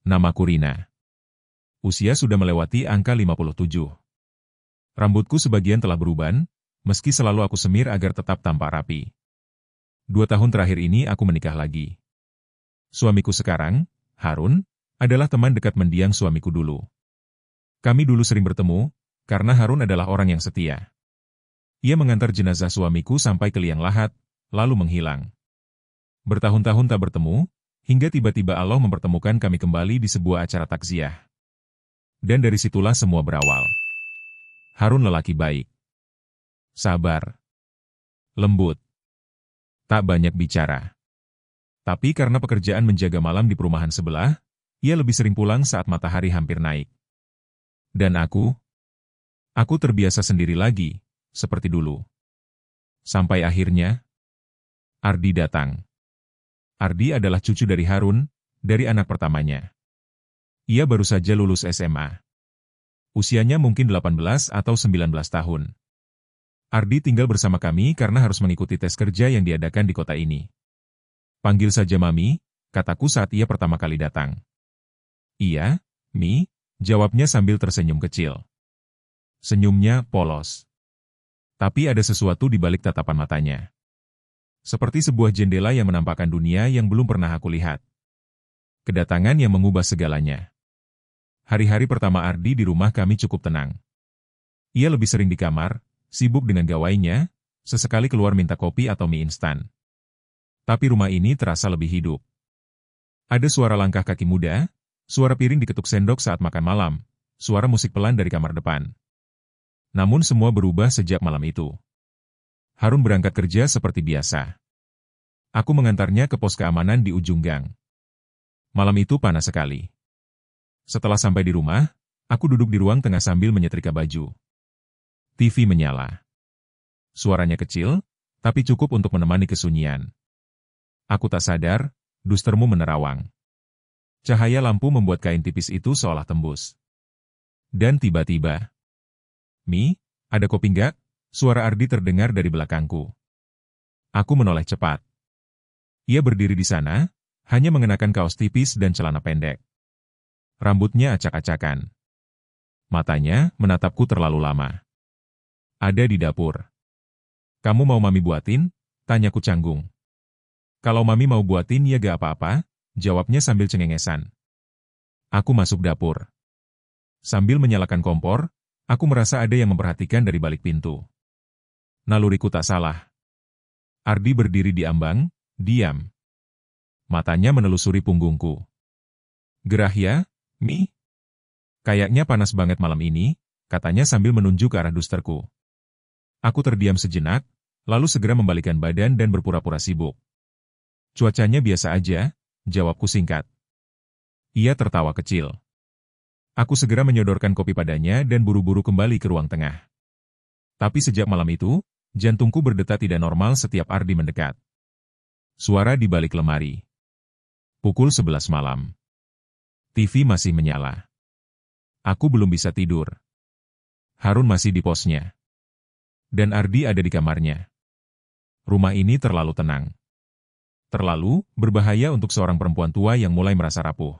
Namaku Rina. Usia sudah melewati angka 57. Rambutku sebagian telah beruban, meski selalu aku semir agar tetap tampak rapi. 2 tahun terakhir ini aku menikah lagi. Suamiku sekarang, Harun, adalah teman dekat mendiang suamiku dulu. Kami dulu sering bertemu, karena Harun adalah orang yang setia. Ia mengantar jenazah suamiku sampai ke liang lahat, lalu menghilang. Bertahun-tahun tak bertemu, hingga tiba-tiba Allah mempertemukan kami kembali di sebuah acara takziah. Dan dari situlah semua berawal. Harun lelaki baik. Sabar. Lembut. Tak banyak bicara. Tapi karena pekerjaan menjaga malam di perumahan sebelah, ia lebih sering pulang saat matahari hampir naik. Dan aku terbiasa sendiri lagi, seperti dulu. Sampai akhirnya, Ardi datang. Ardi adalah cucu dari Harun, dari anak pertamanya. Ia baru saja lulus SMA. Usianya mungkin 18 atau 19 tahun. Ardi tinggal bersama kami karena harus mengikuti tes kerja yang diadakan di kota ini. Panggil saja Mami, kataku saat ia pertama kali datang. Iya, Mi, jawabnya sambil tersenyum kecil. Senyumnya polos. Tapi ada sesuatu di balik tatapan matanya. Seperti sebuah jendela yang menampakkan dunia yang belum pernah aku lihat. Kedatangan yang mengubah segalanya. Hari-hari pertama Ardi di rumah kami cukup tenang. Ia lebih sering di kamar, sibuk dengan gawainya, sesekali keluar minta kopi atau mie instan. Tapi rumah ini terasa lebih hidup. Ada suara langkah kaki muda, suara piring diketuk sendok saat makan malam, suara musik pelan dari kamar depan. Namun semua berubah sejak malam itu. Harun berangkat kerja seperti biasa. Aku mengantarnya ke pos keamanan di ujung gang. Malam itu panas sekali. Setelah sampai di rumah, aku duduk di ruang tengah sambil menyetrika baju. TV menyala. Suaranya kecil, tapi cukup untuk menemani kesunyian. Aku tak sadar, dustermu menerawang. Cahaya lampu membuat kain tipis itu seolah tembus. Dan tiba-tiba, Mi, ada kopi nggak? Suara Ardi terdengar dari belakangku. Aku menoleh cepat. Ia berdiri di sana, hanya mengenakan kaos tipis dan celana pendek. Rambutnya acak-acakan. Matanya menatapku terlalu lama. Ada di dapur. Kamu mau Mami buatin? Tanyaku canggung. Kalau Mami mau buatin ya gak apa-apa, jawabnya sambil cengengesan. Aku masuk dapur. Sambil menyalakan kompor, aku merasa ada yang memperhatikan dari balik pintu. Naluriku tak salah. Ardi berdiri di ambang, diam. Matanya menelusuri punggungku. Gerah ya, Mi? Kayaknya panas banget malam ini, katanya sambil menunjuk ke arah dusterku. Aku terdiam sejenak, lalu segera membalikkan badan dan berpura-pura sibuk. Cuacanya biasa aja, jawabku singkat. Ia tertawa kecil. Aku segera menyodorkan kopi padanya dan buru-buru kembali ke ruang tengah. Tapi sejak malam itu, jantungku berdetak tidak normal setiap Ardi mendekat. Suara di balik lemari. Pukul 11 malam. TV masih menyala. Aku belum bisa tidur. Harun masih di posnya. Dan Ardi ada di kamarnya. Rumah ini terlalu tenang. Terlalu berbahaya untuk seorang perempuan tua yang mulai merasa rapuh.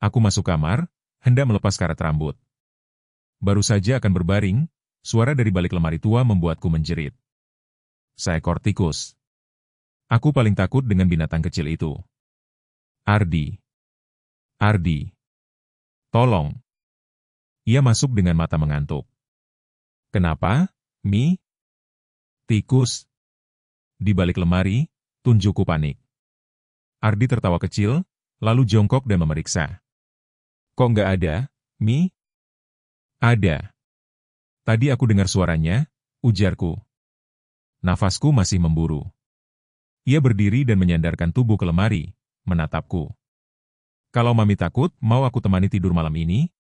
Aku masuk kamar, hendak melepas karet rambut. Baru saja akan berbaring, suara dari balik lemari tua membuatku menjerit. Seekor tikus. Aku paling takut dengan binatang kecil itu. Ardi. Ardi. Tolong. Ia masuk dengan mata mengantuk. Kenapa, Mi? Tikus. Di balik lemari, tunjukku panik. Ardi tertawa kecil, lalu jongkok dan memeriksa. Kok nggak ada, Mi? Ada. Tadi aku dengar suaranya, ujarku. Nafasku masih memburu. Ia berdiri dan menyandarkan tubuh ke lemari, menatapku. Kalau Mami takut, mau aku temani tidur malam ini?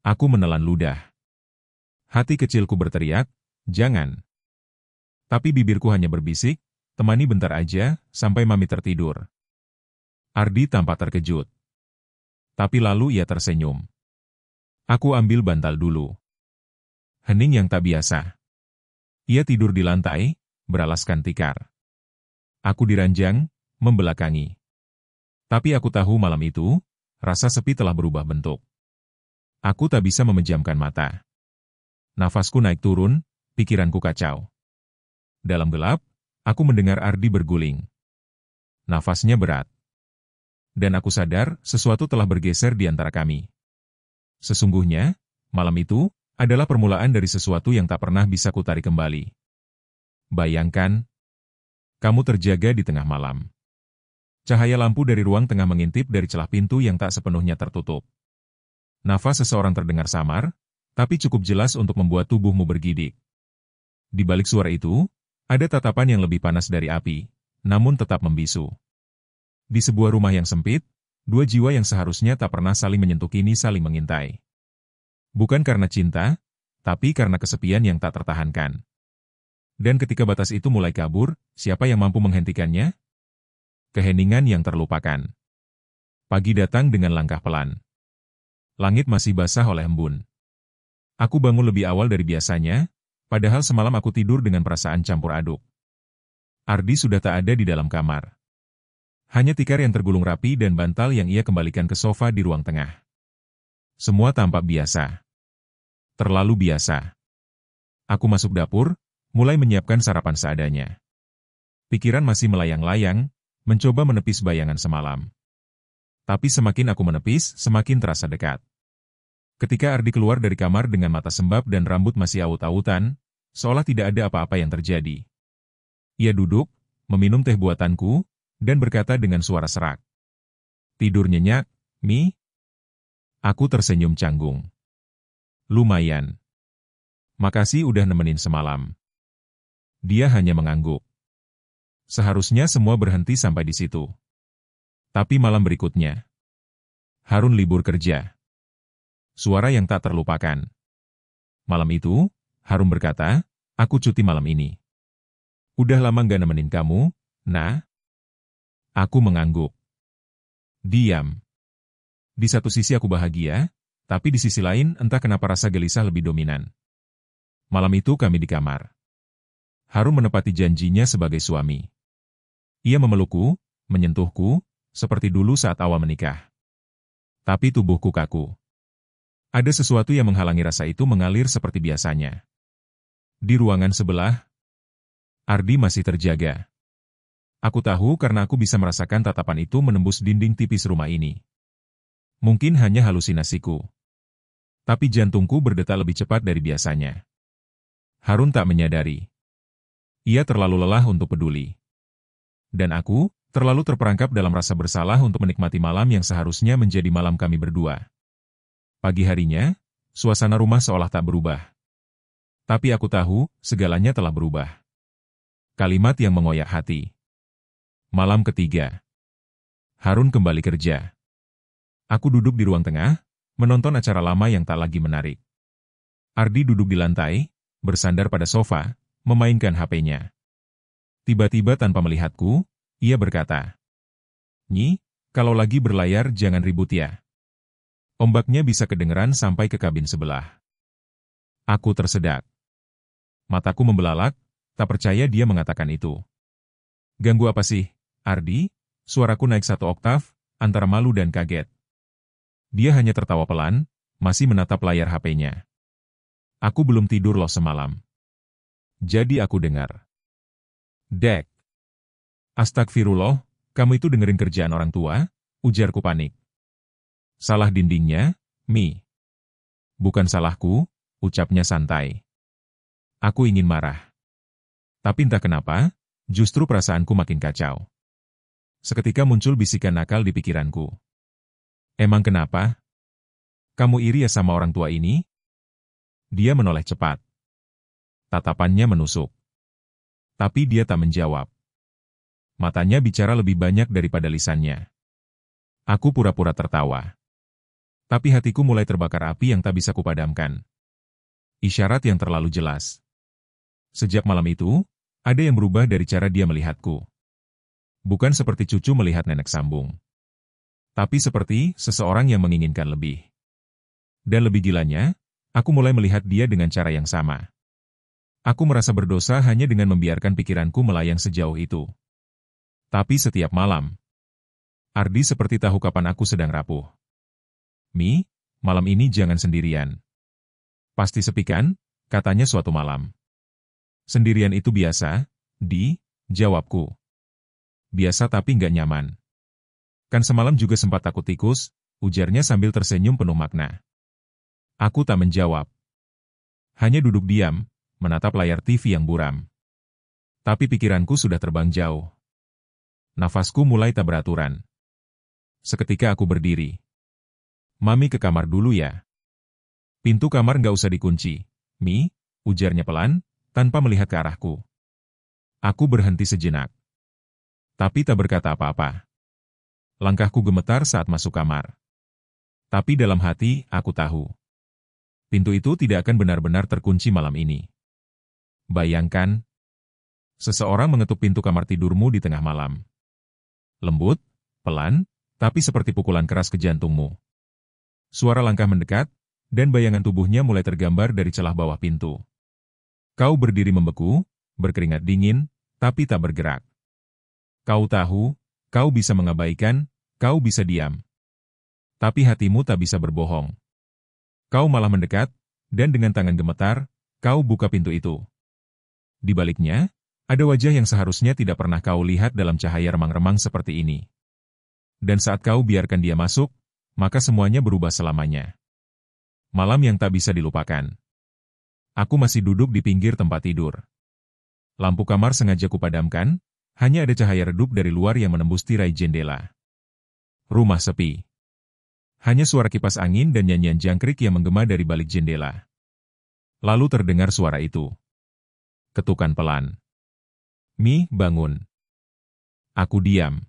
Aku menelan ludah. Hati kecilku berteriak, jangan. Tapi bibirku hanya berbisik, temani bentar aja, sampai Mami tertidur. Ardi tampak terkejut. Tapi lalu ia tersenyum. Aku ambil bantal dulu. Hening yang tak biasa. Ia tidur di lantai, beralaskan tikar. Aku diranjang, membelakangi. Tapi aku tahu malam itu, Rasa sepi telah berubah bentuk. Aku tak bisa memejamkan mata. Nafasku naik turun, pikiranku kacau. Dalam gelap, aku mendengar Ardi berguling. Nafasnya berat. Dan aku sadar sesuatu telah bergeser di antara kami. Sesungguhnya, malam itu adalah permulaan dari sesuatu yang tak pernah bisa kutarik kembali. Bayangkan, kamu terjaga di tengah malam. Cahaya lampu dari ruang tengah mengintip dari celah pintu yang tak sepenuhnya tertutup. Nafas seseorang terdengar samar, tapi cukup jelas untuk membuat tubuhmu bergidik. Di balik suara itu, ada tatapan yang lebih panas dari api, namun tetap membisu. Di sebuah rumah yang sempit, dua jiwa yang seharusnya tak pernah saling menyentuh kini saling mengintai. Bukan karena cinta, tapi karena kesepian yang tak tertahankan. Dan ketika batas itu mulai kabur, siapa yang mampu menghentikannya? Keheningan yang terlupakan. Pagi datang dengan langkah pelan. Langit masih basah oleh embun. Aku bangun lebih awal dari biasanya, padahal semalam aku tidur dengan perasaan campur aduk. Ardi sudah tak ada di dalam kamar. Hanya tikar yang tergulung rapi dan bantal yang ia kembalikan ke sofa di ruang tengah. Semua tampak biasa. Terlalu biasa. Aku masuk dapur, mulai menyiapkan sarapan seadanya. Pikiran masih melayang-layang, mencoba menepis bayangan semalam. Tapi semakin aku menepis, semakin terasa dekat. Ketika Ardi keluar dari kamar dengan mata sembab dan rambut masih aut-autan, seolah tidak ada apa-apa yang terjadi. Ia duduk, meminum teh buatanku, dan berkata dengan suara serak. Tidur nyenyak, Mi? Aku tersenyum canggung. Lumayan. Makasih udah nemenin semalam. Dia hanya mengangguk. Seharusnya semua berhenti sampai di situ. Tapi malam berikutnya, Harun libur kerja. Suara yang tak terlupakan. Malam itu, Harun berkata, aku cuti malam ini. Udah lama gak nemenin kamu, nah? Aku mengangguk. Diam. Di satu sisi aku bahagia, tapi di sisi lain entah kenapa rasa gelisah lebih dominan. Malam itu kami di kamar. Harun menepati janjinya sebagai suami. Ia memelukku, menyentuhku, seperti dulu saat awal menikah. Tapi tubuhku kaku. Ada sesuatu yang menghalangi rasa itu mengalir seperti biasanya. Di ruangan sebelah, Ardi masih terjaga. Aku tahu karena aku bisa merasakan tatapan itu menembus dinding tipis rumah ini. Mungkin hanya halusinasiku. Tapi jantungku berdetak lebih cepat dari biasanya. Harun tak menyadari. Ia terlalu lelah untuk peduli. Dan aku, terlalu terperangkap dalam rasa bersalah untuk menikmati malam yang seharusnya menjadi malam kami berdua. Pagi harinya, suasana rumah seolah tak berubah. Tapi aku tahu, segalanya telah berubah. Kalimat yang mengoyak hati. Malam ketiga. Harun kembali kerja. Aku duduk di ruang tengah, menonton acara lama yang tak lagi menarik. Ardi duduk di lantai, bersandar pada sofa, memainkan HP-nya. Tiba-tiba tanpa melihatku, ia berkata, Nyi, kalau lagi berlayar jangan ribut ya. Ombaknya bisa kedengeran sampai ke kabin sebelah. Aku tersedak. Mataku membelalak, tak percaya dia mengatakan itu. Ganggu apa sih, Ardi? Suaraku naik 1 oktav, antara malu dan kaget. Dia hanya tertawa pelan, masih menatap layar HP-nya. Aku belum tidur loh semalam. Jadi aku dengar. Dek. Astagfirullah, kamu itu dengerin kerjaan orang tua? Ujarku panik. Salah dindingnya, Mi. Bukan salahku, ucapnya santai. Aku ingin marah. Tapi entah kenapa, justru perasaanku makin kacau. Seketika muncul bisikan nakal di pikiranku. Emang kenapa? Kamu iri ya sama orang tua ini? Dia menoleh cepat. Tatapannya menusuk. Tapi dia tak menjawab. Matanya bicara lebih banyak daripada lisannya. Aku pura-pura tertawa. Tapi hatiku mulai terbakar api yang tak bisa kupadamkan. Isyarat yang terlalu jelas. Sejak malam itu, ada yang berubah dari cara dia melihatku. Bukan seperti cucu melihat nenek sambung. Tapi seperti seseorang yang menginginkan lebih. Dan lebih gilanya, aku mulai melihat dia dengan cara yang sama. Aku merasa berdosa hanya dengan membiarkan pikiranku melayang sejauh itu. Tapi setiap malam, Ardi seperti tahu kapan aku sedang rapuh. Mi, malam ini jangan sendirian. Pasti sepi kan? Katanya suatu malam. Sendirian itu biasa, Di, jawabku. Biasa tapi nggak nyaman. Kan semalam juga sempat takut tikus, ujarnya sambil tersenyum penuh makna. Aku tak menjawab. Hanya duduk diam, menatap layar TV yang buram. Tapi pikiranku sudah terbang jauh. Nafasku mulai tak beraturan. Seketika aku berdiri. Mami ke kamar dulu ya. Pintu kamar nggak usah dikunci, Mi, ujarnya pelan, tanpa melihat ke arahku. Aku berhenti sejenak. Tapi tak berkata apa-apa. Langkahku gemetar saat masuk kamar. Tapi dalam hati, aku tahu. Pintu itu tidak akan benar-benar terkunci malam ini. Bayangkan, seseorang mengetuk pintu kamar tidurmu di tengah malam. Lembut, pelan, tapi seperti pukulan keras ke jantungmu. Suara langkah mendekat, dan bayangan tubuhnya mulai tergambar dari celah bawah pintu. Kau berdiri membeku, berkeringat dingin, tapi tak bergerak. Kau tahu, kau bisa mengabaikan, kau bisa diam. Tapi hatimu tak bisa berbohong. Kau malah mendekat, dan dengan tangan gemetar, kau buka pintu itu. Di baliknya, ada wajah yang seharusnya tidak pernah kau lihat dalam cahaya remang-remang seperti ini. Dan saat kau biarkan dia masuk, maka semuanya berubah selamanya. Malam yang tak bisa dilupakan. Aku masih duduk di pinggir tempat tidur. Lampu kamar sengaja kupadamkan, hanya ada cahaya redup dari luar yang menembus tirai jendela. Rumah sepi. Hanya suara kipas angin dan nyanyian jangkrik yang menggema dari balik jendela. Lalu terdengar suara itu. Ketukan pelan. Mi, bangun. Aku diam.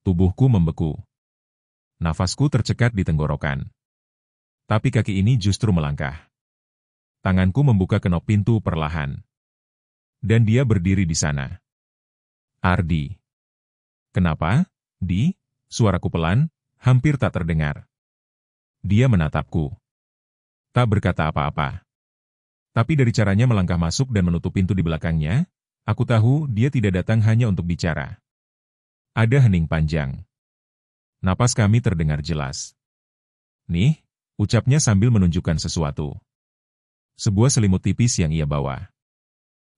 Tubuhku membeku. Nafasku tercekat di tenggorokan. Tapi kaki ini justru melangkah. Tanganku membuka kenop pintu perlahan. Dan dia berdiri di sana. Ardi. Kenapa, Di? Suaraku pelan, hampir tak terdengar. Dia menatapku. Tak berkata apa-apa. Tapi dari caranya melangkah masuk dan menutup pintu di belakangnya, aku tahu dia tidak datang hanya untuk bicara. Ada hening panjang. Napas kami terdengar jelas. Nih, ucapnya sambil menunjukkan sesuatu. Sebuah selimut tipis yang ia bawa.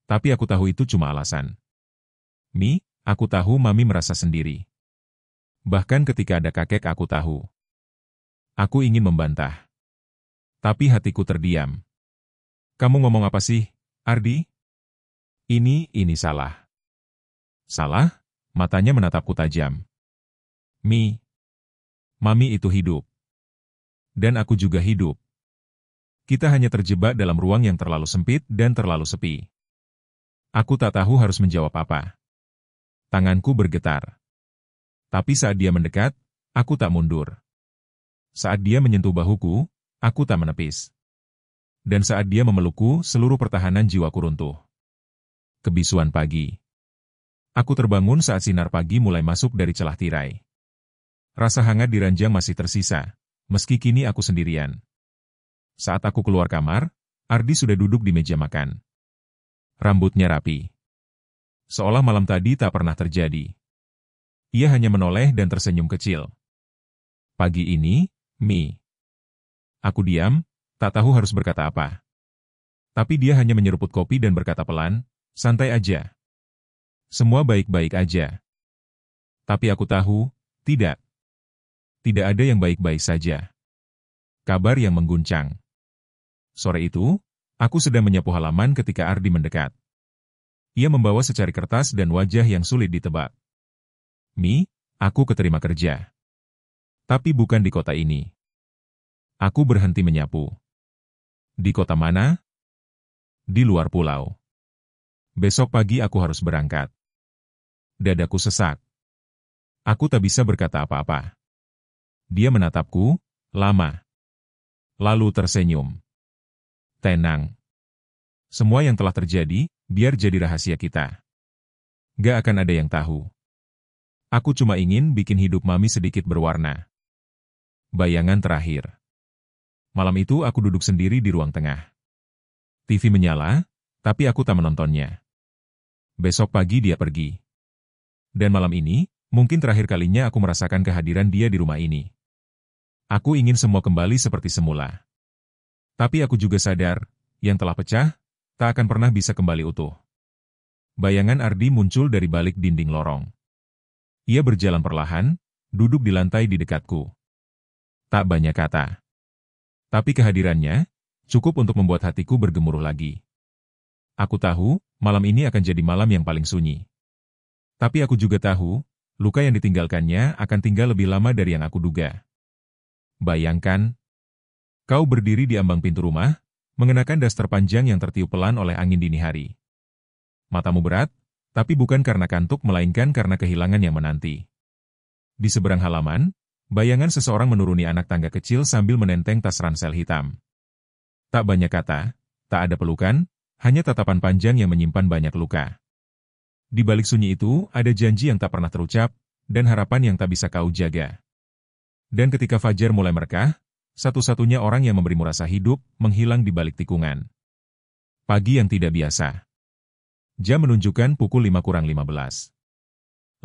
Tapi aku tahu itu cuma alasan. Mi, aku tahu Mami merasa sendiri. Bahkan ketika ada kakek aku tahu. Aku ingin membantah. Tapi hatiku terdiam. Kamu ngomong apa sih, Ardi? Ini salah. Salah? Matanya menatapku tajam. Mi, Mami itu hidup. Dan aku juga hidup. Kita hanya terjebak dalam ruang yang terlalu sempit dan terlalu sepi. Aku tak tahu harus menjawab apa. Tanganku bergetar. Tapi saat dia mendekat, aku tak mundur. Saat dia menyentuh bahuku, aku tak menepis. Dan saat dia memelukku, seluruh pertahanan jiwaku runtuh. Kebisuan pagi. Aku terbangun saat sinar pagi mulai masuk dari celah tirai. Rasa hangat di ranjang masih tersisa, meski kini aku sendirian. Saat aku keluar kamar, Ardi sudah duduk di meja makan. Rambutnya rapi. Seolah malam tadi tak pernah terjadi. Ia hanya menoleh dan tersenyum kecil. Pagi ini, Mi. Aku diam, tak tahu harus berkata apa. Tapi dia hanya menyeruput kopi dan berkata pelan, santai aja. Semua baik-baik aja. Tapi aku tahu, tidak. Tidak ada yang baik-baik saja. Kabar yang mengguncang. Sore itu, aku sedang menyapu halaman ketika Ardi mendekat. Ia membawa secari kertas dan wajah yang sulit ditebak. Mi, aku keterima kerja. Tapi bukan di kota ini. Aku berhenti menyapu. Di kota mana? Di luar pulau. Besok pagi aku harus berangkat. Dadaku sesak. Aku tak bisa berkata apa-apa. Dia menatapku, lama. Lalu tersenyum. Tenang. Semua yang telah terjadi, biar jadi rahasia kita. Gak akan ada yang tahu. Aku cuma ingin bikin hidup Mami sedikit berwarna. Bayangan terakhir. Malam itu aku duduk sendiri di ruang tengah. TV menyala, tapi aku tak menontonnya. Besok pagi dia pergi. Dan malam ini, mungkin terakhir kalinya aku merasakan kehadiran dia di rumah ini. Aku ingin semua kembali seperti semula. Tapi aku juga sadar, yang telah pecah, tak akan pernah bisa kembali utuh. Bayangan Ardi muncul dari balik dinding lorong. Ia berjalan perlahan, duduk di lantai di dekatku. Tak banyak kata. Tapi kehadirannya, cukup untuk membuat hatiku bergemuruh lagi. Aku tahu, malam ini akan jadi malam yang paling sunyi. Tapi aku juga tahu, luka yang ditinggalkannya akan tinggal lebih lama dari yang aku duga. Bayangkan, kau berdiri di ambang pintu rumah, mengenakan daster panjang yang tertiup pelan oleh angin dini hari. Matamu berat, tapi bukan karena kantuk melainkan karena kehilangan yang menanti. Di seberang halaman, bayangan seseorang menuruni anak tangga kecil sambil menenteng tas ransel hitam. Tak banyak kata, tak ada pelukan, hanya tatapan panjang yang menyimpan banyak luka. Di balik sunyi itu, ada janji yang tak pernah terucap, dan harapan yang tak bisa kau jaga. Dan ketika fajar mulai merkah, satu-satunya orang yang memberimu rasa hidup, menghilang di balik tikungan. Pagi yang tidak biasa. Jam menunjukkan pukul 5:15.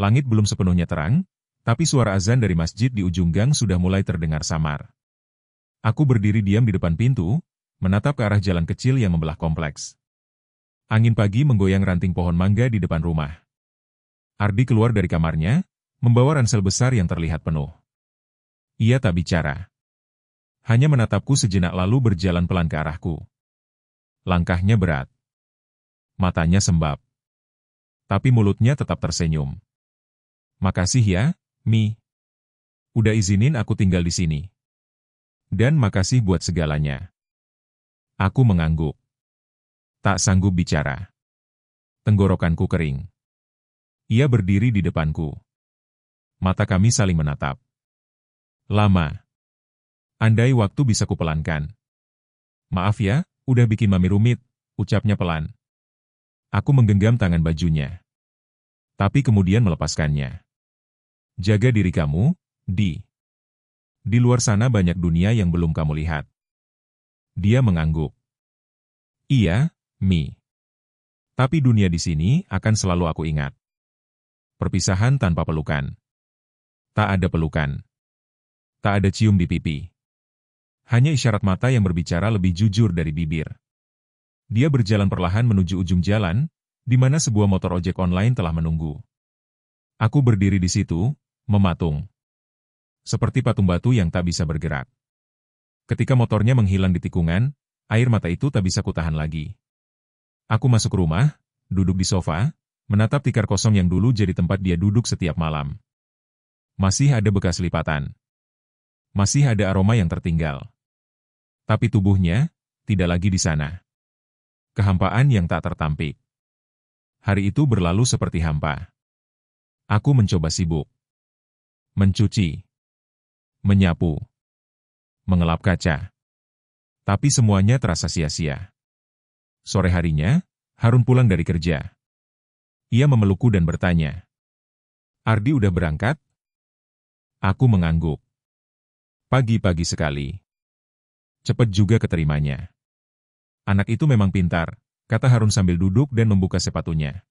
Langit belum sepenuhnya terang, tapi suara azan dari masjid di ujung gang sudah mulai terdengar samar. Aku berdiri diam di depan pintu, menatap ke arah jalan kecil yang membelah kompleks. Angin pagi menggoyang ranting pohon mangga di depan rumah. Ardi keluar dari kamarnya, membawa ransel besar yang terlihat penuh. Ia tak bicara. Hanya menatapku sejenak lalu berjalan pelan ke arahku. Langkahnya berat. Matanya sembab. Tapi mulutnya tetap tersenyum. Makasih ya, Mi. Udah izinin aku tinggal di sini. Dan makasih buat segalanya. Aku mengangguk. Tak sanggup bicara. Tenggorokanku kering. Ia berdiri di depanku. Mata kami saling menatap. Lama. Andai waktu bisa kupelankan. Maaf ya, udah bikin Mami rumit, ucapnya pelan. Aku menggenggam tangan bajunya. Tapi kemudian melepaskannya. Jaga diri kamu, Di. Di luar sana banyak dunia yang belum kamu lihat. Dia mengangguk. Iya, Mi. Tapi dunia di sini akan selalu aku ingat. Perpisahan tanpa pelukan. Tak ada pelukan. Tak ada cium di pipi. Hanya isyarat mata yang berbicara lebih jujur dari bibir. Dia berjalan perlahan menuju ujung jalan, di mana sebuah motor ojek online telah menunggu. Aku berdiri di situ, mematung. Seperti patung batu yang tak bisa bergerak. Ketika motornya menghilang di tikungan, air mata itu tak bisa kutahan lagi. Aku masuk rumah, duduk di sofa, menatap tikar kosong yang dulu jadi tempat dia duduk setiap malam. Masih ada bekas lipatan. Masih ada aroma yang tertinggal. Tapi tubuhnya, tidak lagi di sana. Kehampaan yang tak tertampik. Hari itu berlalu seperti hampa. Aku mencoba sibuk. Mencuci. Menyapu. Mengelap kaca. Tapi semuanya terasa sia-sia. Sore harinya, Harun pulang dari kerja. Ia memelukku dan bertanya, Ardi udah berangkat? Aku mengangguk. Pagi-pagi sekali. Cepat juga keterimanya. Anak itu memang pintar, kata Harun sambil duduk dan membuka sepatunya.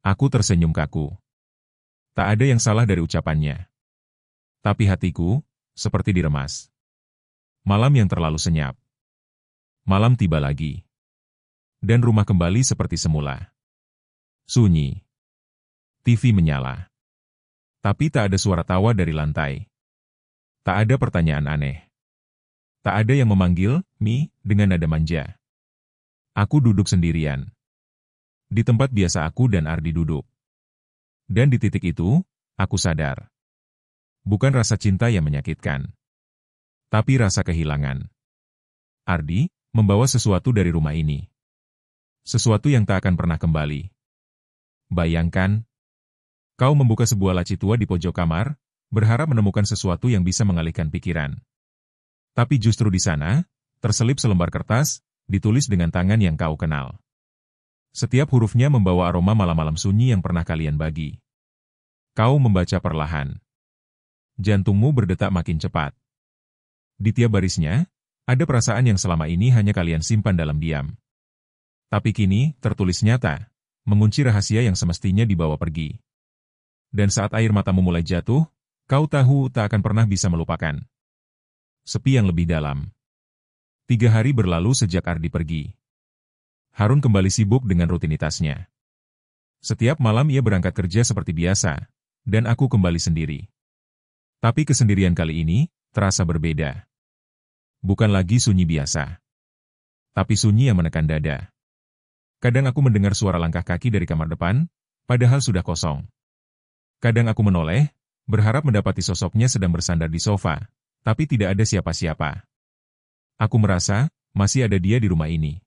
Aku tersenyum kaku. Tak ada yang salah dari ucapannya. Tapi hatiku, seperti diremas. Malam yang terlalu senyap. Malam tiba lagi. Dan rumah kembali seperti semula. Sunyi. TV menyala. Tapi tak ada suara tawa dari lantai. Tak ada pertanyaan aneh. Tak ada yang memanggil, Mi, dengan nada manja. Aku duduk sendirian. Di tempat biasa aku dan Ardi duduk. Dan di titik itu, aku sadar. Bukan rasa cinta yang menyakitkan. Tapi rasa kehilangan. Ardi membawa sesuatu dari rumah ini. Sesuatu yang tak akan pernah kembali. Bayangkan, kau membuka sebuah laci tua di pojok kamar, berharap menemukan sesuatu yang bisa mengalihkan pikiran. Tapi justru di sana, terselip selembar kertas, ditulis dengan tangan yang kau kenal. Setiap hurufnya membawa aroma malam-malam sunyi yang pernah kalian bagi. Kau membaca perlahan. Jantungmu berdetak makin cepat. Di tiap barisnya, ada perasaan yang selama ini hanya kalian simpan dalam diam. Tapi kini, tertulis nyata, mengunci rahasia yang semestinya dibawa pergi. Dan saat air matamu mulai jatuh, kau tahu tak akan pernah bisa melupakan. sepi yang lebih dalam. 3 hari berlalu sejak Ardi pergi. Harun kembali sibuk dengan rutinitasnya. Setiap malam ia berangkat kerja seperti biasa, dan aku kembali sendiri. Tapi kesendirian kali ini terasa berbeda. Bukan lagi sunyi biasa, tapi sunyi yang menekan dada. Kadang aku mendengar suara langkah kaki dari kamar depan, padahal sudah kosong. Kadang aku menoleh, berharap mendapati sosoknya sedang bersandar di sofa, tapi tidak ada siapa-siapa. Aku merasa masih ada dia di rumah ini.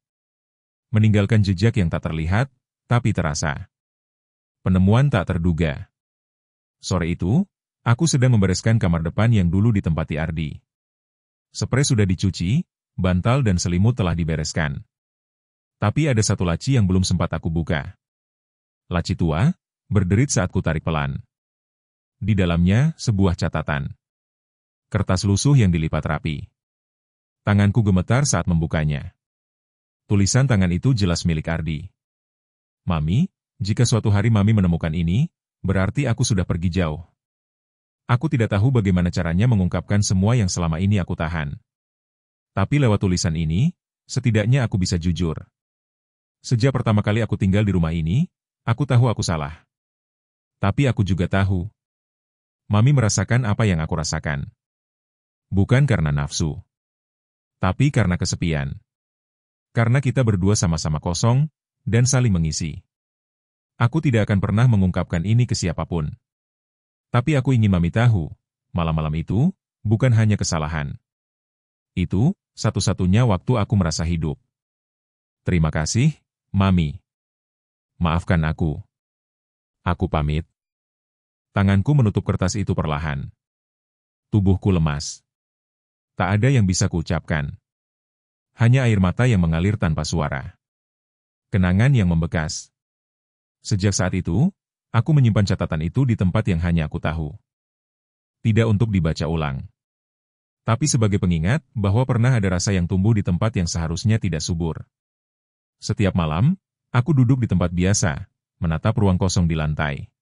Meninggalkan jejak yang tak terlihat, tapi terasa. Penemuan tak terduga. Sore itu, aku sedang membereskan kamar depan yang dulu ditempati Ardi. Sprei sudah dicuci, bantal dan selimut telah dibereskan. Tapi ada satu laci yang belum sempat aku buka. Laci tua, berderit saat ku tarik pelan. Di dalamnya, sebuah catatan. Kertas lusuh yang dilipat rapi. Tanganku gemetar saat membukanya. Tulisan tangan itu jelas milik Ardi. Mami, jika suatu hari Mami menemukan ini, berarti aku sudah pergi jauh. Aku tidak tahu bagaimana caranya mengungkapkan semua yang selama ini aku tahan. Tapi lewat tulisan ini, setidaknya aku bisa jujur. Sejak pertama kali aku tinggal di rumah ini, aku tahu aku salah. Tapi aku juga tahu. Mami merasakan apa yang aku rasakan. Bukan karena nafsu. Tapi karena kesepian. Karena kita berdua sama-sama kosong, dan saling mengisi. Aku tidak akan pernah mengungkapkan ini ke siapapun. Tapi aku ingin Mami tahu, malam-malam itu, bukan hanya kesalahan. Itu, satu-satunya waktu aku merasa hidup. Terima kasih, Mami. Maafkan aku. Aku pamit. Tanganku menutup kertas itu perlahan. Tubuhku lemas. Tak ada yang bisa kuucapkan. Hanya air mata yang mengalir tanpa suara. Kenangan yang membekas. Sejak saat itu, aku menyimpan catatan itu di tempat yang hanya aku tahu. Tidak untuk dibaca ulang. Tapi sebagai pengingat bahwa pernah ada rasa yang tumbuh di tempat yang seharusnya tidak subur. Setiap malam, aku duduk di tempat biasa, menatap ruang kosong di lantai.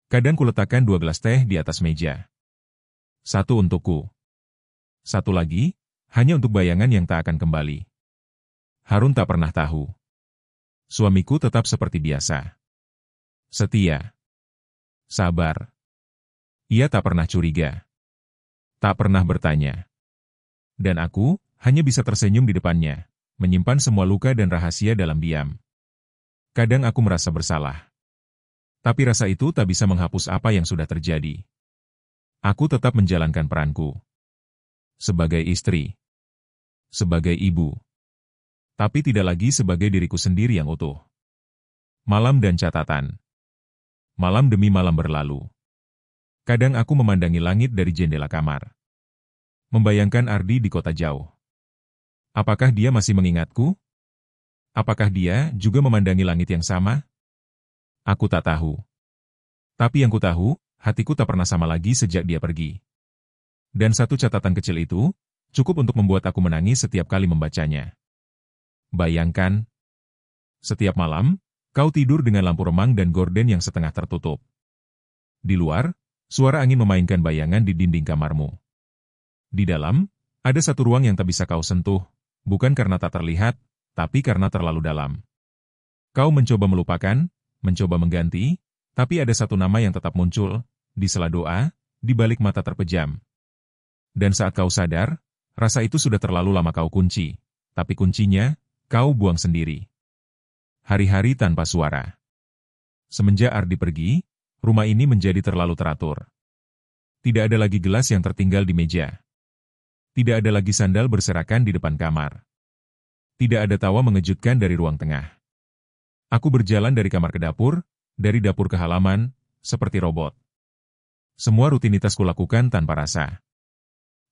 Kadang kuletakkan 2 gelas teh di atas meja. Satu untukku. Satu lagi, hanya untuk bayangan yang tak akan kembali. Harun tak pernah tahu. Suamiku tetap seperti biasa. Setia. Sabar. Ia tak pernah curiga. Tak pernah bertanya. Dan aku hanya bisa tersenyum di depannya, menyimpan semua luka dan rahasia dalam diam. Kadang aku merasa bersalah. Tapi rasa itu tak bisa menghapus apa yang sudah terjadi. Aku tetap menjalankan peranku. Sebagai istri. Sebagai ibu. Tapi tidak lagi sebagai diriku sendiri yang utuh. Malam dan catatan. Malam demi malam berlalu. Kadang aku memandangi langit dari jendela kamar. Membayangkan Ardi di kota jauh. Apakah dia masih mengingatku? Apakah dia juga memandangi langit yang sama? Aku tak tahu. Tapi yang ku tahu, hatiku tak pernah sama lagi sejak dia pergi. Dan satu catatan kecil itu, cukup untuk membuat aku menangis setiap kali membacanya. Bayangkan, setiap malam, kau tidur dengan lampu remang dan gorden yang setengah tertutup. Di luar, suara angin memainkan bayangan di dinding kamarmu. Di dalam, ada satu ruang yang tak bisa kau sentuh, bukan karena tak terlihat, tapi karena terlalu dalam. Kau mencoba melupakan, mencoba mengganti, tapi ada satu nama yang tetap muncul, di sela doa, di balik mata terpejam. Dan saat kau sadar, rasa itu sudah terlalu lama kau kunci, tapi kuncinya, kau buang sendiri. Hari-hari tanpa suara. Semenjak Ardi pergi, rumah ini menjadi terlalu teratur. Tidak ada lagi gelas yang tertinggal di meja. Tidak ada lagi sandal berserakan di depan kamar. Tidak ada tawa mengejutkan dari ruang tengah. Aku berjalan dari kamar ke dapur, dari dapur ke halaman, seperti robot. Semua rutinitas kulakukan tanpa rasa.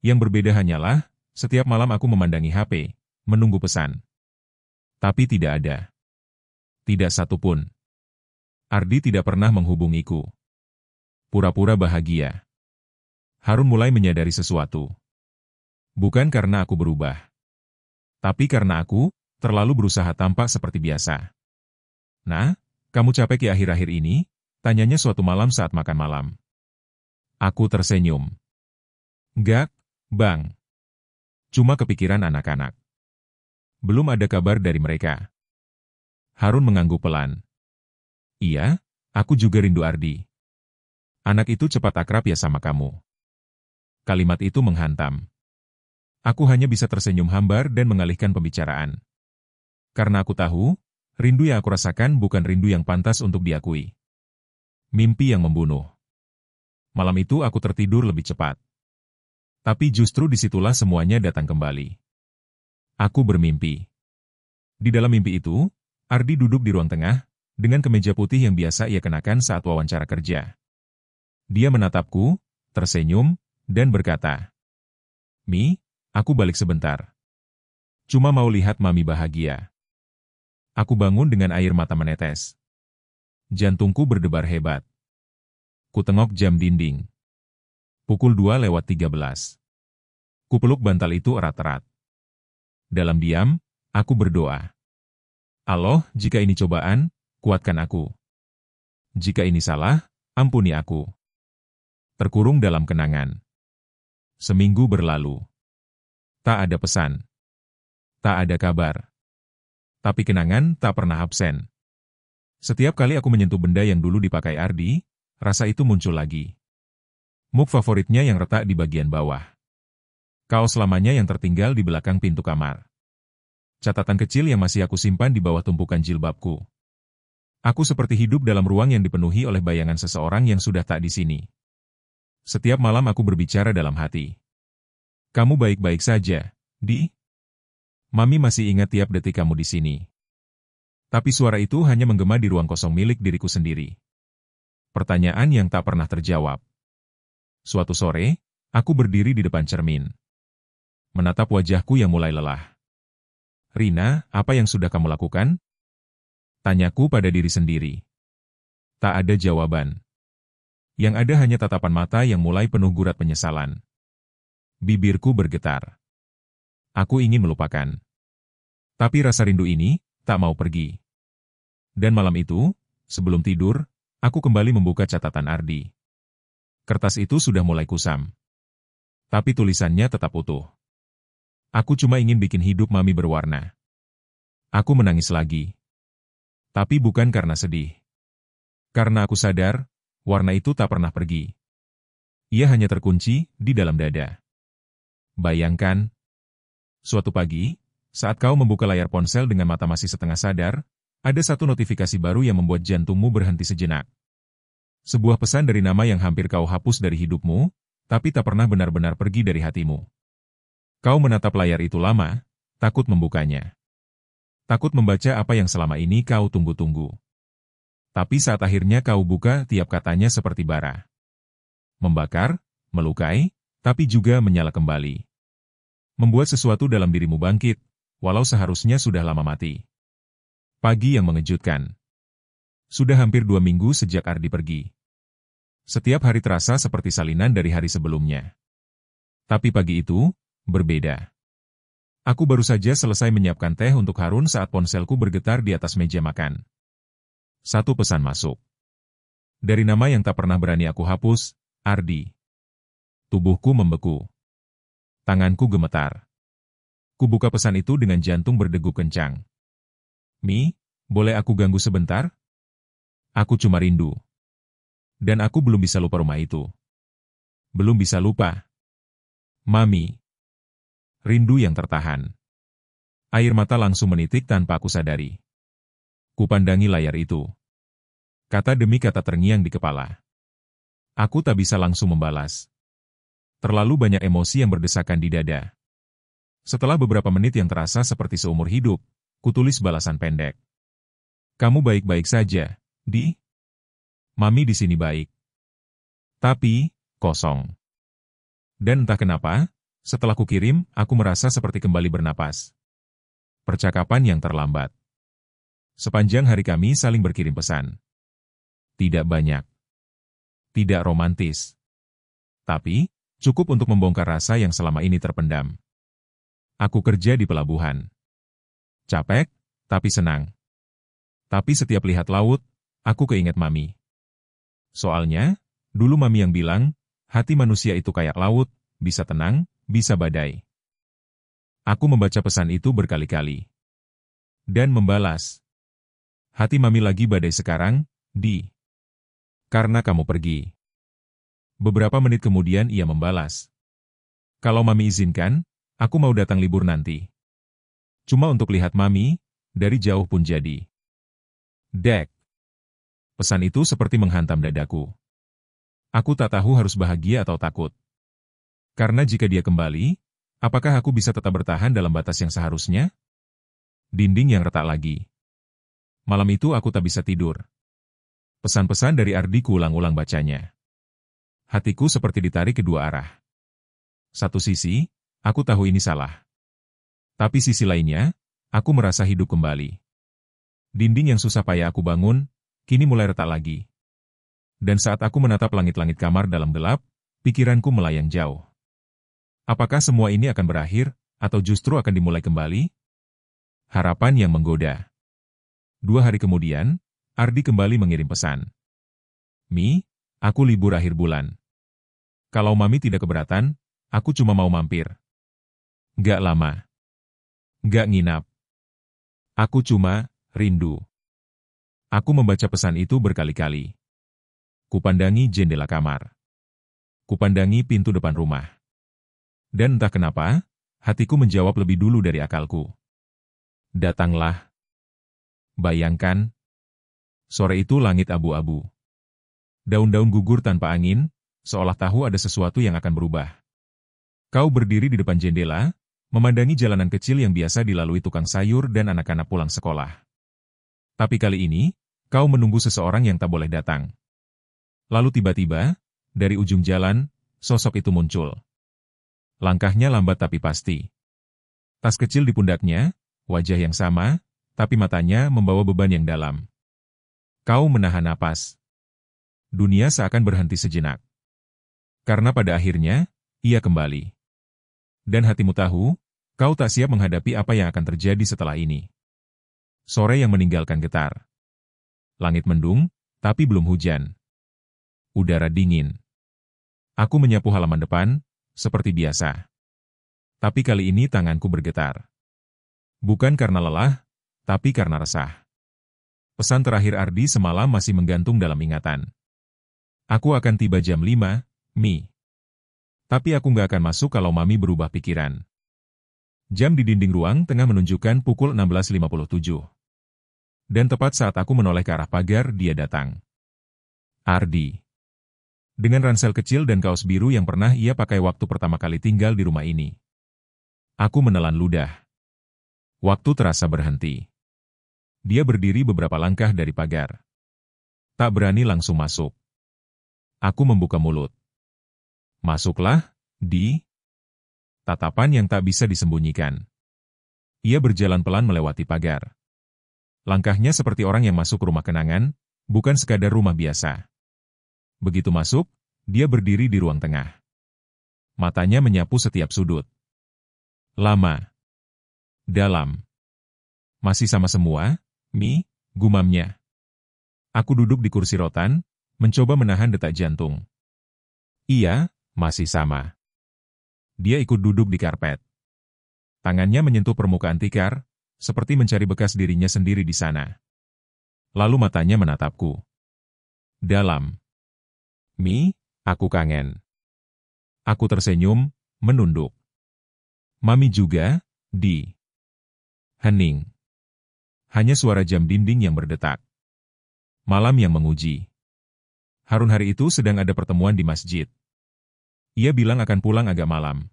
Yang berbeda hanyalah, setiap malam aku memandangi HP, menunggu pesan. Tapi tidak ada. Tidak satu pun. Ardi tidak pernah menghubungiku. Pura-pura bahagia. Harun mulai menyadari sesuatu. Bukan karena aku berubah. Tapi karena aku, terlalu berusaha tampak seperti biasa. Nah, kamu capek ya akhir-akhir ini? Tanyanya suatu malam saat makan malam. Aku tersenyum. Enggak, Bang. Cuma kepikiran anak-anak. Belum ada kabar dari mereka. Harun mengangguk pelan. Iya, aku juga rindu Ardi. Anak itu cepat akrab ya sama kamu. Kalimat itu menghantam. Aku hanya bisa tersenyum hambar dan mengalihkan pembicaraan. Karena aku tahu, rindu yang aku rasakan bukan rindu yang pantas untuk diakui. Mimpi yang membunuh. Malam itu aku tertidur lebih cepat. Tapi justru disitulah semuanya datang kembali. Aku bermimpi. Di dalam mimpi itu, Ardi duduk di ruang tengah, dengan kemeja putih yang biasa ia kenakan saat wawancara kerja. Dia menatapku, tersenyum, dan berkata, Mi, aku balik sebentar. Cuma mau lihat Mami bahagia. Aku bangun dengan air mata menetes. Jantungku berdebar hebat. Kutengok jam dinding. Pukul 2:13. Kupeluk bantal itu erat-erat. Dalam diam, aku berdoa. Allah, jika ini cobaan, kuatkan aku. Jika ini salah, ampuni aku. Terkurung dalam kenangan. Seminggu berlalu. Tak ada pesan. Tak ada kabar. Tapi kenangan tak pernah absen. Setiap kali aku menyentuh benda yang dulu dipakai Ardi, rasa itu muncul lagi. Mug favoritnya yang retak di bagian bawah. Kaos lamanya yang tertinggal di belakang pintu kamar. Catatan kecil yang masih aku simpan di bawah tumpukan jilbabku. Aku seperti hidup dalam ruang yang dipenuhi oleh bayangan seseorang yang sudah tak di sini. Setiap malam aku berbicara dalam hati. Kamu baik-baik saja, Di? Mami masih ingat tiap detik kamu di sini. Tapi suara itu hanya menggema di ruang kosong milik diriku sendiri. Pertanyaan yang tak pernah terjawab. Suatu sore, aku berdiri di depan cermin. Menatap wajahku yang mulai lelah. Rina, apa yang sudah kamu lakukan? Tanyaku pada diri sendiri. Tak ada jawaban. Yang ada hanya tatapan mata yang mulai penuh gurat penyesalan. Bibirku bergetar. Aku ingin melupakan. Tapi rasa rindu ini tak mau pergi. Dan malam itu, sebelum tidur, aku kembali membuka catatan Ardi. Kertas itu sudah mulai kusam. Tapi tulisannya tetap utuh. Aku cuma ingin bikin hidup Mami berwarna. Aku menangis lagi. Tapi bukan karena sedih. Karena aku sadar, warna itu tak pernah pergi. Ia hanya terkunci di dalam dada. Bayangkan, suatu pagi, saat kau membuka layar ponsel dengan mata masih setengah sadar, ada satu notifikasi baru yang membuat jantungmu berhenti sejenak. Sebuah pesan dari nama yang hampir kau hapus dari hidupmu, tapi tak pernah benar-benar pergi dari hatimu. Kau menatap layar itu lama, takut membukanya. Takut membaca apa yang selama ini kau tunggu-tunggu. Tapi saat akhirnya kau buka, tiap katanya seperti bara. Membakar, melukai, tapi juga menyala kembali. Membuat sesuatu dalam dirimu bangkit, walau seharusnya sudah lama mati. Pagi yang mengejutkan. Sudah hampir 2 minggu sejak Ardi pergi. Setiap hari terasa seperti salinan dari hari sebelumnya. Tapi pagi itu, berbeda. Aku baru saja selesai menyiapkan teh untuk Harun saat ponselku bergetar di atas meja makan. Satu pesan masuk. Dari nama yang tak pernah berani aku hapus, Ardi. Tubuhku membeku. Tanganku gemetar. Kubuka pesan itu dengan jantung berdegup kencang. Mi, boleh aku ganggu sebentar? Aku cuma rindu. Dan aku belum bisa lupa rumah itu. Belum bisa lupa. Mami. Rindu yang tertahan. Air mata langsung menitik tanpa aku sadari. Kupandangi layar itu. Kata demi kata terngiang di kepala. Aku tak bisa langsung membalas. Terlalu banyak emosi yang berdesakan di dada. Setelah beberapa menit yang terasa seperti seumur hidup, kutulis balasan pendek. Kamu baik-baik saja, Di? Mami di sini baik. Tapi, kosong. Dan entah kenapa, setelah kukirim, aku merasa seperti kembali bernapas. Percakapan yang terlambat. Sepanjang hari kami saling berkirim pesan. Tidak banyak. Tidak romantis. Tapi, cukup untuk membongkar rasa yang selama ini terpendam. Aku kerja di pelabuhan. Capek, tapi senang. Tapi setiap lihat laut, aku keinget Mami. Soalnya, dulu Mami yang bilang, hati manusia itu kayak laut, bisa tenang, bisa badai. Aku membaca pesan itu berkali-kali. Dan membalas. Hati Mami lagi badai sekarang, Di. Karena kamu pergi. Beberapa menit kemudian ia membalas. Kalau Mami izinkan, aku mau datang libur nanti. Cuma untuk lihat Mami, dari jauh pun jadi. Dek. Pesan itu seperti menghantam dadaku. Aku tak tahu harus bahagia atau takut. Karena jika dia kembali, apakah aku bisa tetap bertahan dalam batas yang seharusnya? Dinding yang retak lagi. Malam itu aku tak bisa tidur. Pesan-pesan dari Ardi kuulang-ulang bacanya. Hatiku seperti ditarik kedua arah. Satu sisi, aku tahu ini salah. Tapi sisi lainnya, aku merasa hidup kembali. Dinding yang susah payah aku bangun, kini mulai retak lagi. Dan saat aku menatap langit-langit kamar dalam gelap, pikiranku melayang jauh. Apakah semua ini akan berakhir, atau justru akan dimulai kembali? Harapan yang menggoda. 2 hari kemudian, Ardi kembali mengirim pesan. Mi, aku libur akhir bulan. Kalau Mami tidak keberatan, aku cuma mau mampir. Gak lama. Gak nginap. Aku cuma rindu. Aku membaca pesan itu berkali-kali. Kupandangi jendela kamar. Kupandangi pintu depan rumah. Dan entah kenapa, hatiku menjawab lebih dulu dari akalku. Datanglah. Bayangkan. Sore itu langit abu-abu. Daun-daun gugur tanpa angin, seolah tahu ada sesuatu yang akan berubah. Kau berdiri di depan jendela, memandangi jalanan kecil yang biasa dilalui tukang sayur dan anak-anak pulang sekolah. Tapi kali ini, kau menunggu seseorang yang tak boleh datang. Lalu tiba-tiba, dari ujung jalan, sosok itu muncul. Langkahnya lambat tapi pasti. Tas kecil di pundaknya, wajah yang sama, tapi matanya membawa beban yang dalam. Kau menahan napas. Dunia seakan berhenti sejenak. Karena pada akhirnya, ia kembali. Dan hatimu tahu, kau tak siap menghadapi apa yang akan terjadi setelah ini. Sore yang meninggalkan getar. Langit mendung, tapi belum hujan. Udara dingin. Aku menyapu halaman depan, seperti biasa. Tapi kali ini tanganku bergetar. Bukan karena lelah, tapi karena resah. Pesan terakhir Ardi semalam masih menggantung dalam ingatan. Aku akan tiba jam 5, Mi. Tapi aku nggak akan masuk kalau Mami berubah pikiran. Jam di dinding ruang tengah menunjukkan pukul 16.57. Dan tepat saat aku menoleh ke arah pagar, dia datang. Ardi. Dengan ransel kecil dan kaos biru yang pernah ia pakai waktu pertama kali tinggal di rumah ini. Aku menelan ludah. Waktu terasa berhenti. Dia berdiri beberapa langkah dari pagar. Tak berani langsung masuk. Aku membuka mulut. Masuklah, Di. Tatapan yang tak bisa disembunyikan. Ia berjalan pelan melewati pagar. Langkahnya seperti orang yang masuk rumah kenangan, bukan sekadar rumah biasa. Begitu masuk, dia berdiri di ruang tengah. Matanya menyapu setiap sudut. Lama. Dalam. Masih sama semua, Mi, gumamnya. Aku duduk di kursi rotan, mencoba menahan detak jantung. Iya, masih sama. Dia ikut duduk di karpet. Tangannya menyentuh permukaan tikar, seperti mencari bekas dirinya sendiri di sana. Lalu matanya menatapku. Dalam. Mi, aku kangen. Aku tersenyum, menunduk. Mami juga, Di. Hening. Hanya suara jam dinding yang berdetak. Malam yang menguji. Harun hari itu sedang ada pertemuan di masjid. Ia bilang akan pulang agak malam.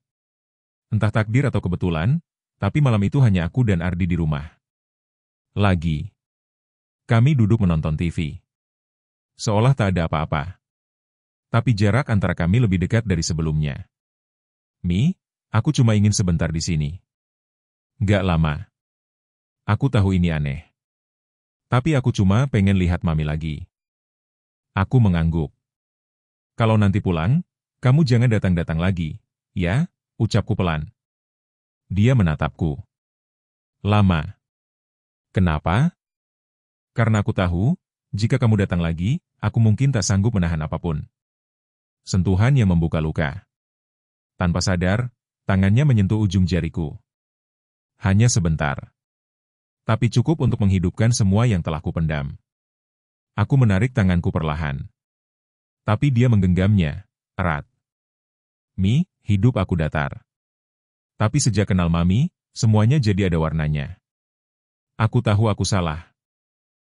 Entah takdir atau kebetulan, tapi malam itu hanya aku dan Ardi di rumah. Lagi. Kami duduk menonton TV. Seolah tak ada apa-apa. Tapi jarak antara kami lebih dekat dari sebelumnya. Mi, aku cuma ingin sebentar di sini. Gak lama. Aku tahu ini aneh. Tapi aku cuma pengen lihat Mami lagi. Aku mengangguk. Kalau nanti pulang, kamu jangan datang-datang lagi, ya, ucapku pelan. Dia menatapku. Lama. Kenapa? Karena aku tahu, jika kamu datang lagi, aku mungkin tak sanggup menahan apapun. Sentuhan yang membuka luka. Tanpa sadar, tangannya menyentuh ujung jariku. Hanya sebentar. Tapi cukup untuk menghidupkan semua yang telah kupendam. Aku menarik tanganku perlahan. Tapi dia menggenggamnya, erat. Mi, hidup aku datar. Tapi sejak kenal Mami, semuanya jadi ada warnanya. Aku tahu aku salah.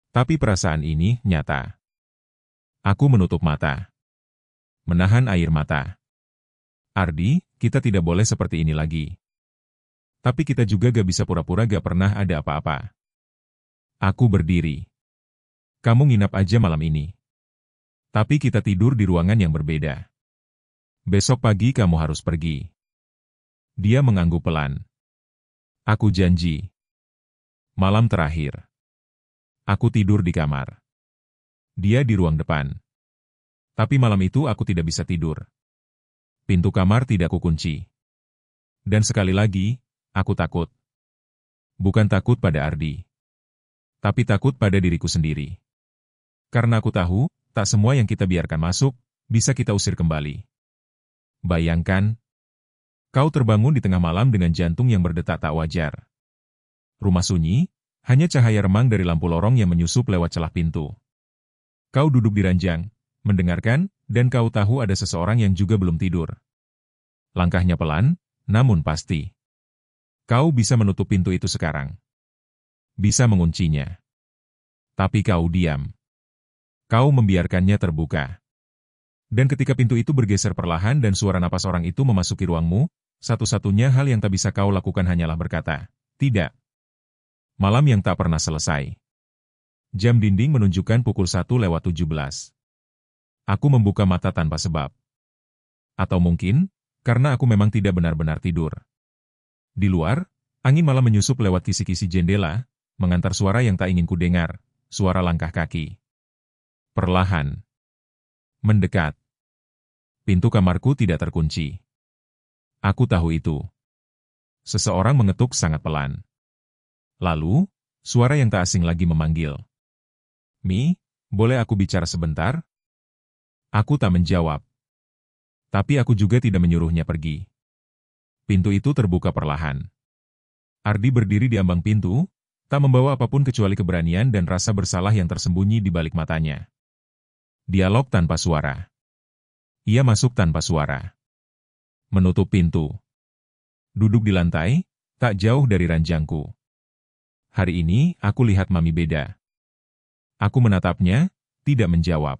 Tapi perasaan ini nyata. Aku menutup mata. Menahan air mata. Ardi, kita tidak boleh seperti ini lagi. Tapi kita juga gak bisa pura-pura gak pernah ada apa-apa. Aku berdiri. Kamu nginap aja malam ini. Tapi kita tidur di ruangan yang berbeda. Besok pagi kamu harus pergi. Dia mengangguk pelan. Aku janji. Malam terakhir. Aku tidur di kamar. Dia di ruang depan. Tapi malam itu aku tidak bisa tidur. Pintu kamar tidak kukunci. Dan sekali lagi, aku takut. Bukan takut pada Ardi. Tapi takut pada diriku sendiri. Karena aku tahu, tak semua yang kita biarkan masuk, bisa kita usir kembali. Bayangkan, kau terbangun di tengah malam dengan jantung yang berdetak tak wajar. Rumah sunyi, hanya cahaya remang dari lampu lorong yang menyusup lewat celah pintu. Kau duduk di ranjang, mendengarkan, dan kau tahu ada seseorang yang juga belum tidur. Langkahnya pelan, namun pasti. Kau bisa menutup pintu itu sekarang. Bisa menguncinya. Tapi kau diam. Kau membiarkannya terbuka. Dan ketika pintu itu bergeser perlahan dan suara napas orang itu memasuki ruangmu, satu-satunya hal yang tak bisa kau lakukan hanyalah berkata, tidak. Malam yang tak pernah selesai. Jam dinding menunjukkan pukul 1:17. Aku membuka mata tanpa sebab. Atau mungkin, karena aku memang tidak benar-benar tidur. Di luar, angin malam menyusup lewat kisi-kisi jendela, mengantar suara yang tak ingin kudengar, suara langkah kaki. Perlahan. Mendekat. Pintu kamarku tidak terkunci. Aku tahu itu. Seseorang mengetuk sangat pelan. Lalu, suara yang tak asing lagi memanggil. Mi, boleh aku bicara sebentar? Aku tak menjawab. Tapi aku juga tidak menyuruhnya pergi. Pintu itu terbuka perlahan. Ardi berdiri di ambang pintu, tak membawa apapun kecuali keberanian dan rasa bersalah yang tersembunyi di balik matanya. Dialog tanpa suara. Ia masuk tanpa suara. Menutup pintu. Duduk di lantai, tak jauh dari ranjangku. Hari ini, aku lihat Mami beda. Aku menatapnya, tidak menjawab.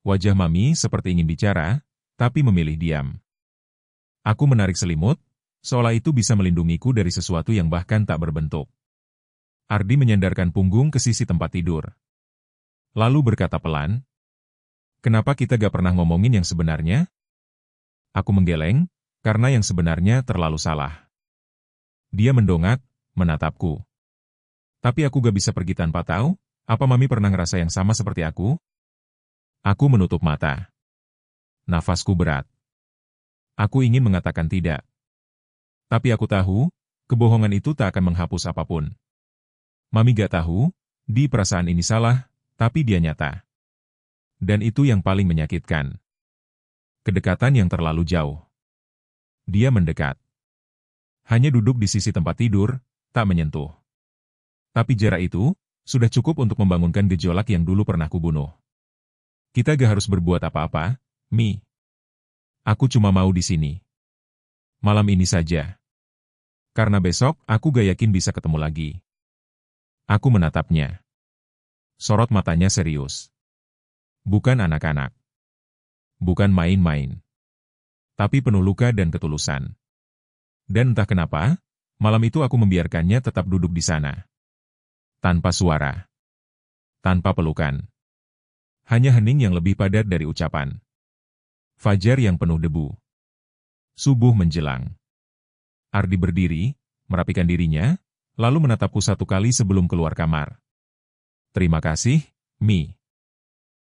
Wajah Mami seperti ingin bicara, tapi memilih diam. Aku menarik selimut, seolah itu bisa melindungiku dari sesuatu yang bahkan tak berbentuk. Ardi menyandarkan punggung ke sisi tempat tidur. Lalu berkata pelan, kenapa kita gak pernah ngomongin yang sebenarnya? Aku menggeleng, karena yang sebenarnya terlalu salah. Dia mendongak, menatapku. Tapi aku gak bisa pergi tanpa tahu, apa Mami pernah ngerasa yang sama seperti aku? Aku menutup mata. Nafasku berat. Aku ingin mengatakan tidak. Tapi aku tahu, kebohongan itu tak akan menghapus apapun. Mami gak tahu, di perasaan ini salah, tapi dia nyata. Dan itu yang paling menyakitkan. Kedekatan yang terlalu jauh. Dia mendekat. Hanya duduk di sisi tempat tidur, tak menyentuh. Tapi jarak itu, sudah cukup untuk membangunkan gejolak yang dulu pernah kubunuh. Kita gak harus berbuat apa-apa, Mi. Aku cuma mau di sini. Malam ini saja. Karena besok, aku gak yakin bisa ketemu lagi. Aku menatapnya. Sorot matanya serius. Bukan anak-anak. Bukan main-main. Tapi penuh luka dan ketulusan. Dan entah kenapa, malam itu aku membiarkannya tetap duduk di sana. Tanpa suara. Tanpa pelukan. Hanya hening yang lebih padat dari ucapan. Fajar yang penuh debu. Subuh menjelang. Ardi berdiri, merapikan dirinya, lalu menatapku satu kali sebelum keluar kamar. Terima kasih, Mi.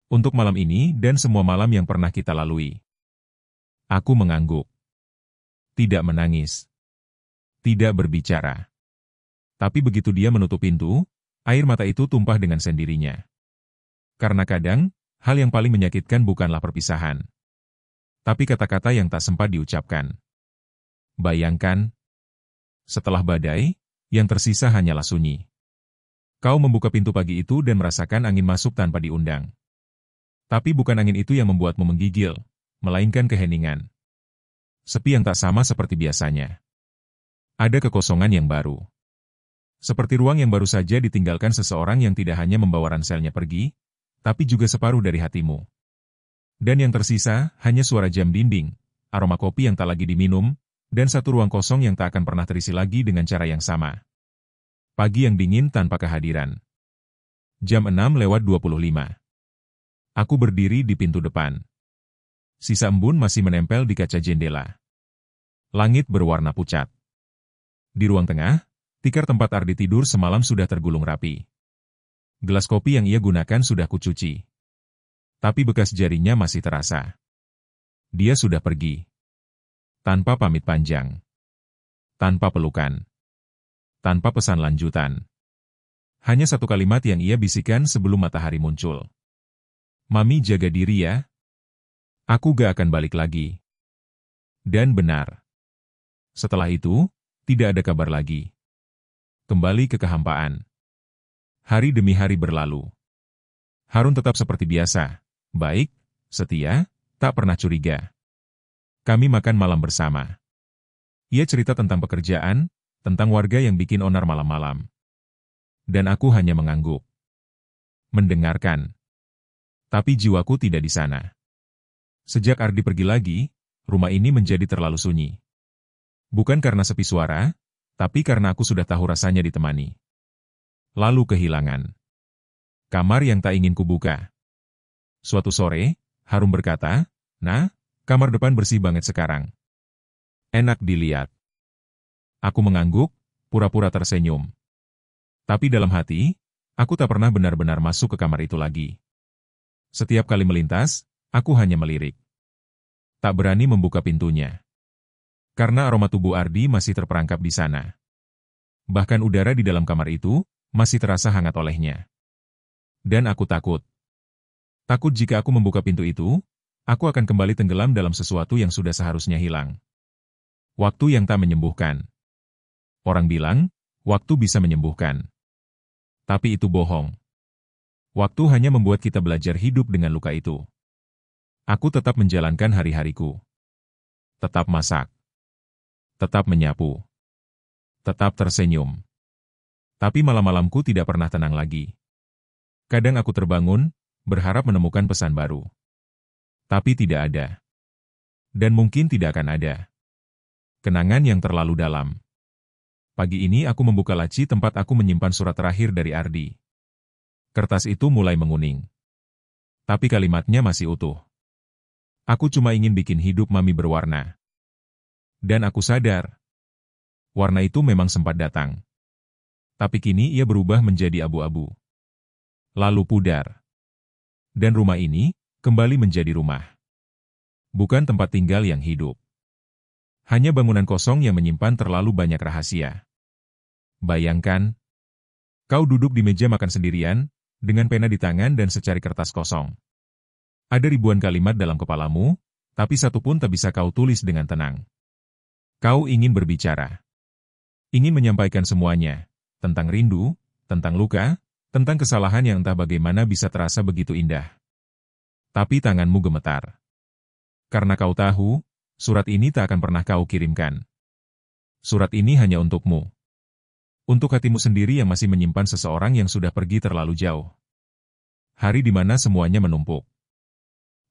Untuk malam ini dan semua malam yang pernah kita lalui. Aku mengangguk. Tidak menangis. Tidak berbicara. Tapi begitu dia menutup pintu, air mata itu tumpah dengan sendirinya. Karena kadang, hal yang paling menyakitkan bukanlah perpisahan. Tapi kata-kata yang tak sempat diucapkan. Bayangkan, Setelah badai, yang tersisa hanyalah sunyi. Kau membuka pintu pagi itu dan merasakan angin masuk tanpa diundang. Tapi bukan angin itu yang membuatmu menggigil, melainkan keheningan. Sepi yang tak sama seperti biasanya. Ada kekosongan yang baru. Seperti ruang yang baru saja ditinggalkan seseorang yang tidak hanya membawa ranselnya pergi, tapi juga separuh dari hatimu. Dan yang tersisa hanya suara jam dinding, aroma kopi yang tak lagi diminum, dan satu ruang kosong yang tak akan pernah terisi lagi dengan cara yang sama. Pagi yang dingin tanpa kehadiran. Jam 6:25. Aku berdiri di pintu depan. Sisa embun masih menempel di kaca jendela. Langit berwarna pucat. Di ruang tengah, tikar tempat Ardi tidur semalam sudah tergulung rapi. Gelas kopi yang ia gunakan sudah kucuci. Tapi bekas jarinya masih terasa. Dia sudah pergi. Tanpa pamit panjang. Tanpa pelukan. Tanpa pesan lanjutan. Hanya satu kalimat yang ia bisikan sebelum matahari muncul. Mami jaga diri ya. Aku gak akan balik lagi. Dan benar. Setelah itu, tidak ada kabar lagi. Kembali ke kehampaan. Hari demi hari berlalu. Harun tetap seperti biasa. Baik, setia, tak pernah curiga. Kami makan malam bersama. Ia cerita tentang pekerjaan, tentang warga yang bikin onar malam-malam. Dan aku hanya mengangguk. Mendengarkan. Tapi jiwaku tidak di sana. Sejak Ardi pergi lagi, rumah ini menjadi terlalu sunyi. Bukan karena sepi suara, tapi karena aku sudah tahu rasanya ditemani. Lalu kehilangan. Kamar yang tak ingin kubuka. Suatu sore, Harun berkata, "Nah, kamar depan bersih banget sekarang. Enak dilihat." Aku mengangguk, pura-pura tersenyum. Tapi dalam hati, aku tak pernah benar-benar masuk ke kamar itu lagi. Setiap kali melintas, aku hanya melirik. Tak berani membuka pintunya. Karena aroma tubuh Ardi masih terperangkap di sana. Bahkan udara di dalam kamar itu masih terasa hangat olehnya. Dan aku takut. Takut jika aku membuka pintu itu, aku akan kembali tenggelam dalam sesuatu yang sudah seharusnya hilang. Waktu yang tak menyembuhkan. Orang bilang, waktu bisa menyembuhkan. Tapi itu bohong. Waktu hanya membuat kita belajar hidup dengan luka itu. Aku tetap menjalankan hari-hariku. Tetap masak. Tetap menyapu. Tetap tersenyum. Tapi malam-malamku tidak pernah tenang lagi. Kadang aku terbangun, berharap menemukan pesan baru. Tapi tidak ada. Dan mungkin tidak akan ada. Kenangan yang terlalu dalam. Pagi ini aku membuka laci tempat aku menyimpan surat terakhir dari Ardi. Kertas itu mulai menguning. Tapi kalimatnya masih utuh. Aku cuma ingin bikin hidup Mami berwarna. Dan aku sadar. Warna itu memang sempat datang. Tapi kini ia berubah menjadi abu-abu. Lalu pudar. Dan rumah ini kembali menjadi rumah. Bukan tempat tinggal yang hidup. Hanya bangunan kosong yang menyimpan terlalu banyak rahasia. Bayangkan, kau duduk di meja makan sendirian, dengan pena di tangan dan secari kertas kosong. Ada ribuan kalimat dalam kepalamu, tapi satu pun tak bisa kau tulis dengan tenang. Kau ingin berbicara. Ingin menyampaikan semuanya, tentang rindu, tentang luka, tentang kesalahan yang entah bagaimana bisa terasa begitu indah. Tapi tanganmu gemetar. Karena kau tahu, surat ini tak akan pernah kau kirimkan. Surat ini hanya untukmu. Untuk hatimu sendiri yang masih menyimpan seseorang yang sudah pergi terlalu jauh. Hari di mana semuanya menumpuk.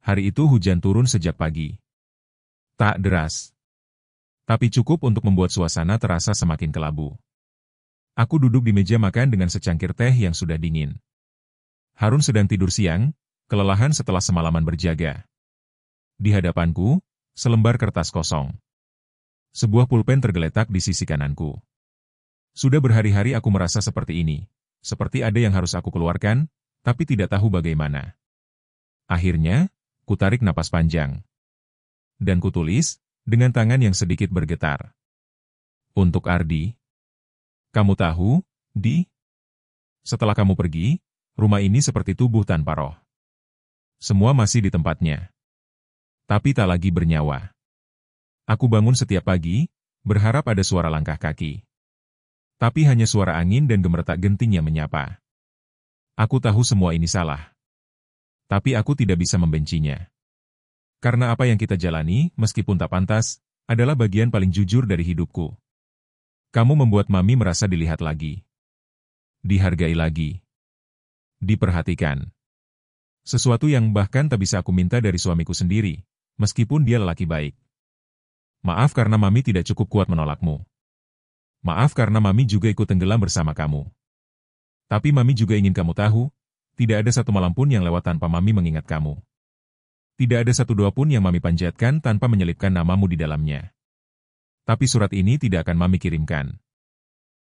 Hari itu hujan turun sejak pagi. Tak deras. Tapi cukup untuk membuat suasana terasa semakin kelabu. Aku duduk di meja makan dengan secangkir teh yang sudah dingin. Harun sedang tidur siang, kelelahan setelah semalaman berjaga. Di hadapanku, selembar kertas kosong. Sebuah pulpen tergeletak di sisi kananku. Sudah berhari-hari aku merasa seperti ini, seperti ada yang harus aku keluarkan, tapi tidak tahu bagaimana. Akhirnya, kutarik napas panjang. Dan kutulis, dengan tangan yang sedikit bergetar. Untuk Ardi. Kamu tahu, Di? Setelah kamu pergi, rumah ini seperti tubuh tanpa roh. Semua masih di tempatnya. Tapi tak lagi bernyawa. Aku bangun setiap pagi, berharap ada suara langkah kaki. Tapi hanya suara angin dan gemeretak genting yang menyapa. Aku tahu semua ini salah. Tapi aku tidak bisa membencinya. Karena apa yang kita jalani, meskipun tak pantas, adalah bagian paling jujur dari hidupku. Kamu membuat Mami merasa dilihat lagi. Dihargai lagi. Diperhatikan. Sesuatu yang bahkan tak bisa aku minta dari suamiku sendiri, meskipun dia lelaki baik. Maaf karena Mami tidak cukup kuat menolakmu. Maaf karena Mami juga ikut tenggelam bersama kamu. Tapi Mami juga ingin kamu tahu, tidak ada satu malam pun yang lewat tanpa Mami mengingat kamu. Tidak ada satu doa pun yang Mami panjatkan tanpa menyelipkan namamu di dalamnya. Tapi surat ini tidak akan Mami kirimkan.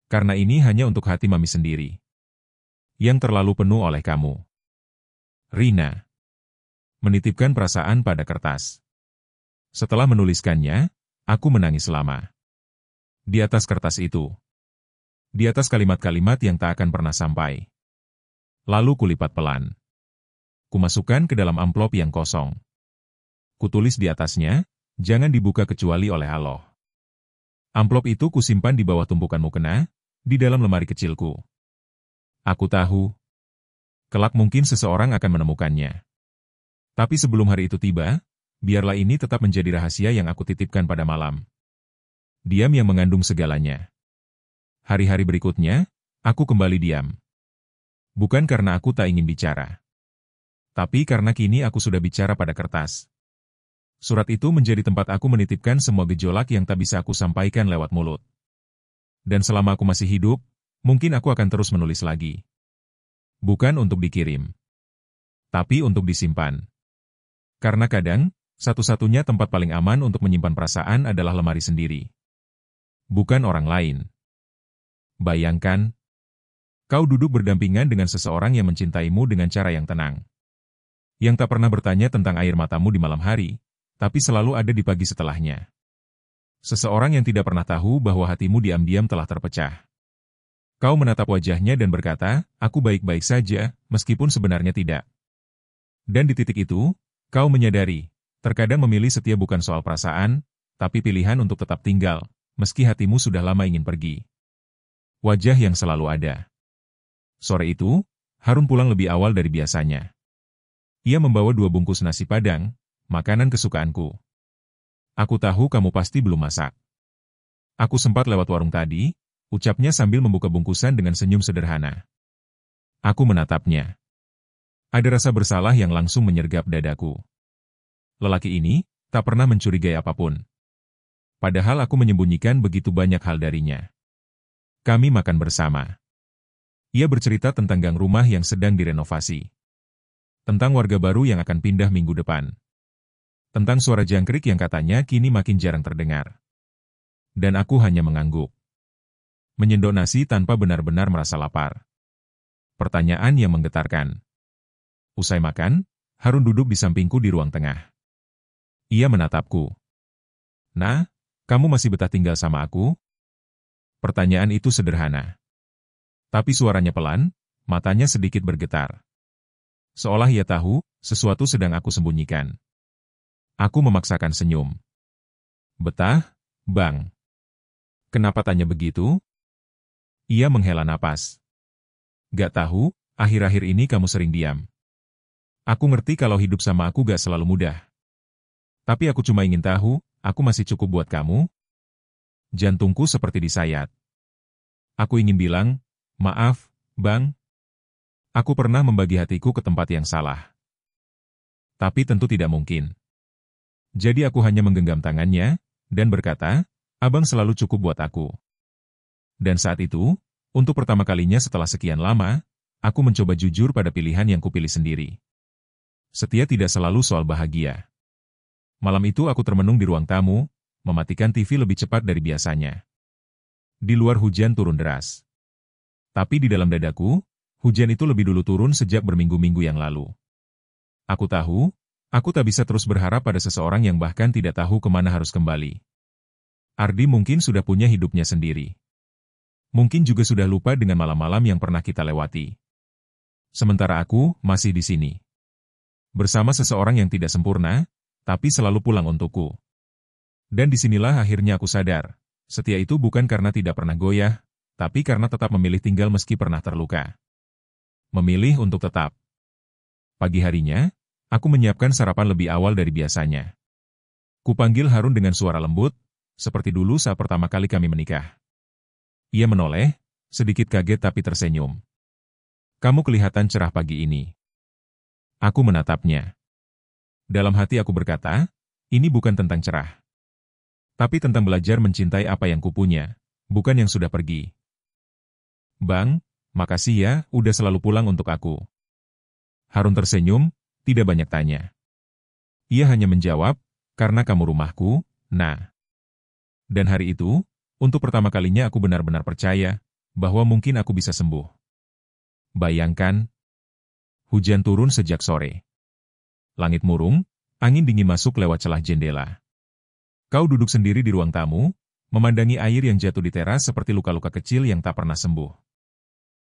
Karena ini hanya untuk hati Mami sendiri. Yang terlalu penuh oleh kamu. Rina. Menitipkan perasaan pada kertas. Setelah menuliskannya, aku menangis lama. Di atas kertas itu. Di atas kalimat-kalimat yang tak akan pernah sampai. Lalu kulipat pelan. Kumasukkan ke dalam amplop yang kosong. Kutulis di atasnya, jangan dibuka kecuali oleh Allah. Amplop itu kusimpan di bawah tumpukan mukena, di dalam lemari kecilku. Aku tahu. Kelak mungkin seseorang akan menemukannya. Tapi sebelum hari itu tiba, biarlah ini tetap menjadi rahasia yang aku titipkan pada malam. Diam yang mengandung segalanya. Hari-hari berikutnya, aku kembali diam. Bukan karena aku tak ingin bicara. Tapi karena kini aku sudah bicara pada kertas. Surat itu menjadi tempat aku menitipkan semua gejolak yang tak bisa aku sampaikan lewat mulut. Dan selama aku masih hidup, mungkin aku akan terus menulis lagi. Bukan untuk dikirim. Tapi untuk disimpan. Karena kadang, satu-satunya tempat paling aman untuk menyimpan perasaan adalah lemari sendiri. Bukan orang lain. Bayangkan, kau duduk berdampingan dengan seseorang yang mencintaimu dengan cara yang tenang. Yang tak pernah bertanya tentang air matamu di malam hari, tapi selalu ada di pagi setelahnya. Seseorang yang tidak pernah tahu bahwa hatimu diam-diam telah terpecah. Kau menatap wajahnya dan berkata, aku baik-baik saja, meskipun sebenarnya tidak. Dan di titik itu, kau menyadari, terkadang memilih setia bukan soal perasaan, tapi pilihan untuk tetap tinggal, meski hatimu sudah lama ingin pergi. Wajah yang selalu ada. Sore itu, Harun pulang lebih awal dari biasanya. Ia membawa 2 bungkus nasi padang, makanan kesukaanku. Aku tahu kamu pasti belum masak. Aku sempat lewat warung tadi, ucapnya sambil membuka bungkusan dengan senyum sederhana. Aku menatapnya. Ada rasa bersalah yang langsung menyergap dadaku. Lelaki ini tak pernah mencurigai apapun. Padahal aku menyembunyikan begitu banyak hal darinya. Kami makan bersama. Ia bercerita tentang gang rumah yang sedang direnovasi. Tentang warga baru yang akan pindah minggu depan. Tentang suara jangkrik yang katanya kini makin jarang terdengar. Dan aku hanya mengangguk. Menyendok nasi tanpa benar-benar merasa lapar. Pertanyaan yang menggetarkan. Usai makan, Harun duduk di sampingku di ruang tengah. Ia menatapku. Nah, kamu masih betah tinggal sama aku? Pertanyaan itu sederhana. Tapi suaranya pelan, matanya sedikit bergetar. Seolah ia tahu, sesuatu sedang aku sembunyikan. Aku memaksakan senyum. Betah, Bang. Kenapa tanya begitu? Ia menghela napas. Gak tahu, akhir-akhir ini kamu sering diam. Aku ngerti kalau hidup sama aku gak selalu mudah. Tapi aku cuma ingin tahu, aku masih cukup buat kamu? Jantungku seperti disayat. Aku ingin bilang, maaf, Bang. Aku pernah membagi hatiku ke tempat yang salah. Tapi tentu tidak mungkin. Jadi aku hanya menggenggam tangannya, dan berkata, Abang selalu cukup buat aku. Dan saat itu, untuk pertama kalinya setelah sekian lama, aku mencoba jujur pada pilihan yang kupilih sendiri. Setia tidak selalu soal bahagia. Malam itu aku termenung di ruang tamu, mematikan TV lebih cepat dari biasanya. Di luar hujan turun deras. Tapi di dalam dadaku, hujan itu lebih dulu turun sejak berminggu-minggu yang lalu. Aku tahu, aku tak bisa terus berharap pada seseorang yang bahkan tidak tahu kemana harus kembali. Ardi mungkin sudah punya hidupnya sendiri. Mungkin juga sudah lupa dengan malam-malam yang pernah kita lewati. Sementara aku masih di sini. Bersama seseorang yang tidak sempurna, tapi selalu pulang untukku. Dan disinilah akhirnya aku sadar, Setia itu bukan karena tidak pernah goyah, tapi karena tetap memilih tinggal meski pernah terluka. Memilih untuk tetap. Pagi harinya, aku menyiapkan sarapan lebih awal dari biasanya. Kupanggil Harun dengan suara lembut, seperti dulu saat pertama kali kami menikah. Ia menoleh, sedikit kaget tapi tersenyum. Kamu kelihatan cerah pagi ini. Aku menatapnya. Dalam hati aku berkata, ini bukan tentang cerah. Tapi tentang belajar mencintai apa yang kupunya, bukan yang sudah pergi. Bang, makasih ya, udah selalu pulang untuk aku. Harun tersenyum, tidak banyak tanya. Ia hanya menjawab, karena kamu rumahku, nah. Dan hari itu, untuk pertama kalinya aku benar-benar percaya, bahwa mungkin aku bisa sembuh. Bayangkan, hujan turun sejak sore. Langit murung, angin dingin masuk lewat celah jendela. Kau duduk sendiri di ruang tamu, memandangi air yang jatuh di teras seperti luka-luka kecil yang tak pernah sembuh.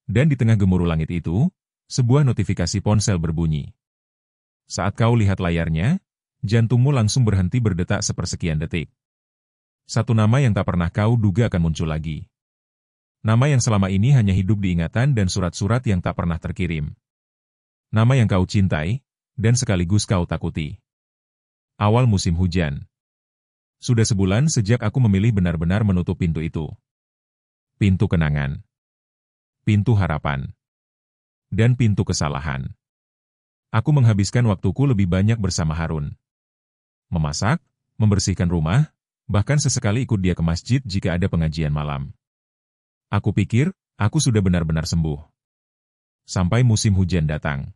Dan di tengah gemuruh langit itu, sebuah notifikasi ponsel berbunyi. Saat kau lihat layarnya, jantungmu langsung berhenti berdetak sepersekian detik. Satu nama yang tak pernah kau duga akan muncul lagi. Nama yang selama ini hanya hidup di ingatan dan surat-surat yang tak pernah terkirim. Nama yang kau cintai, dan sekaligus kau takuti. Awal musim hujan. Sudah sebulan sejak aku memilih benar-benar menutup pintu itu. Pintu kenangan. Pintu harapan. Dan pintu kesalahan. Aku menghabiskan waktuku lebih banyak bersama Harun. Memasak, membersihkan rumah, bahkan sesekali ikut dia ke masjid jika ada pengajian malam. Aku pikir, aku sudah benar-benar sembuh. Sampai musim hujan datang.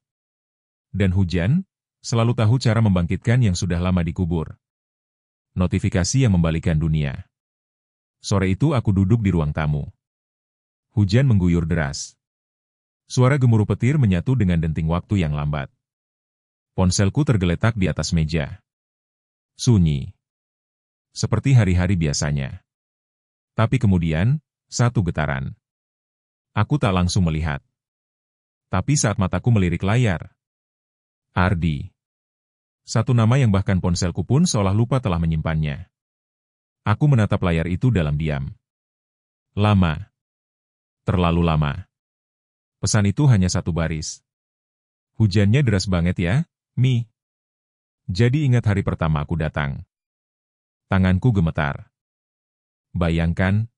Dan hujan, selalu tahu cara membangkitkan yang sudah lama dikubur. Notifikasi yang membalikan dunia. Sore itu aku duduk di ruang tamu. Hujan mengguyur deras. Suara gemuruh petir menyatu dengan denting waktu yang lambat. Ponselku tergeletak di atas meja. Sunyi. Seperti hari-hari biasanya. Tapi kemudian, satu getaran. Aku tak langsung melihat. Tapi saat mataku melirik layar. Ardi. Satu nama yang bahkan ponselku pun seolah lupa telah menyimpannya. Aku menatap layar itu dalam diam. Lama. Terlalu lama. Pesan itu hanya satu baris. Hujannya deras banget ya, Mi. Jadi ingat hari pertama aku datang. Tanganku gemetar. Bayangkan,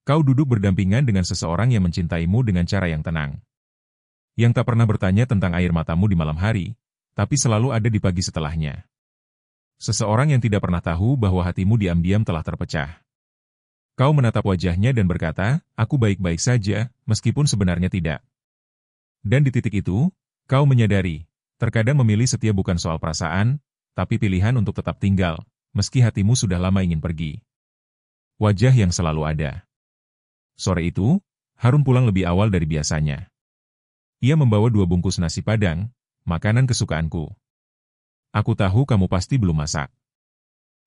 kau duduk berdampingan dengan seseorang yang mencintaimu dengan cara yang tenang. Yang tak pernah bertanya tentang air matamu di malam hari, tapi selalu ada di pagi setelahnya. Seseorang yang tidak pernah tahu bahwa hatimu diam-diam telah terpecah. Kau menatap wajahnya dan berkata, aku baik-baik saja, meskipun sebenarnya tidak. Dan di titik itu, kau menyadari, terkadang memilih setia bukan soal perasaan, tapi pilihan untuk tetap tinggal, meski hatimu sudah lama ingin pergi. Wajah yang selalu ada. Sore itu, Harun pulang lebih awal dari biasanya. Ia membawa 2 bungkus nasi padang, makanan kesukaanku. Aku tahu kamu pasti belum masak.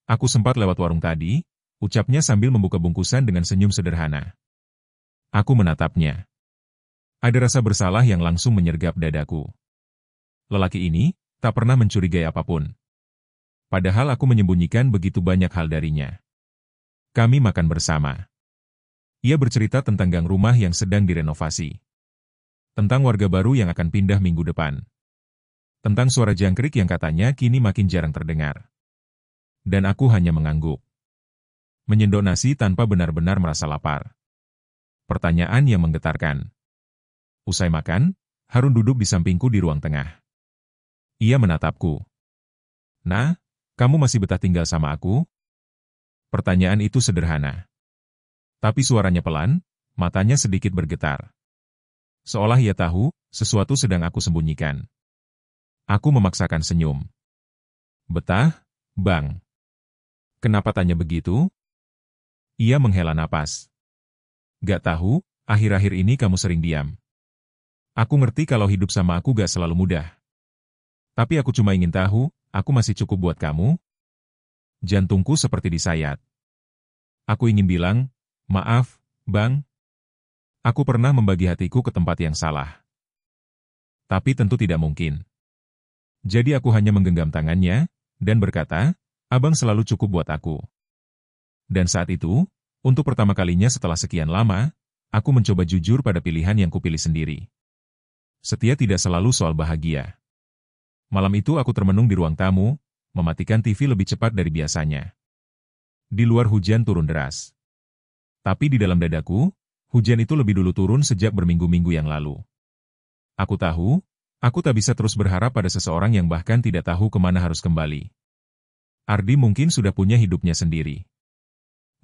Aku sempat lewat warung tadi, ucapnya sambil membuka bungkusan dengan senyum sederhana. Aku menatapnya. Ada rasa bersalah yang langsung menyergap dadaku. Lelaki ini tak pernah mencurigai apapun. Padahal aku menyembunyikan begitu banyak hal darinya. Kami makan bersama. Ia bercerita tentang gang rumah yang sedang direnovasi. Tentang warga baru yang akan pindah minggu depan. Tentang suara jangkrik yang katanya kini makin jarang terdengar. Dan aku hanya mengangguk. Menyendok nasi tanpa benar-benar merasa lapar. Pertanyaan yang menggetarkan. Usai makan, Harun duduk di sampingku di ruang tengah. Ia menatapku. Nah, kamu masih betah tinggal sama aku? Pertanyaan itu sederhana. Tapi suaranya pelan, matanya sedikit bergetar. Seolah ia tahu, sesuatu sedang aku sembunyikan. Aku memaksakan senyum. Betah, Bang. Kenapa tanya begitu? Ia menghela napas. Gak tahu, akhir-akhir ini kamu sering diam. Aku ngerti kalau hidup sama aku gak selalu mudah. Tapi aku cuma ingin tahu, aku masih cukup buat kamu? Jantungku seperti disayat. Aku ingin bilang, maaf, Bang. Aku pernah membagi hatiku ke tempat yang salah. Tapi tentu tidak mungkin. Jadi aku hanya menggenggam tangannya, dan berkata, Abang selalu cukup buat aku. Dan saat itu, Untuk pertama kalinya setelah sekian lama, aku mencoba jujur pada pilihan yang kupilih sendiri. Setia tidak selalu soal bahagia. Malam itu aku termenung di ruang tamu, mematikan TV lebih cepat dari biasanya. Di luar hujan turun deras. Tapi di dalam dadaku, hujan itu lebih dulu turun sejak berminggu-minggu yang lalu. Aku tahu, aku tak bisa terus berharap pada seseorang yang bahkan tidak tahu kemana harus kembali. Ardi mungkin sudah punya hidupnya sendiri.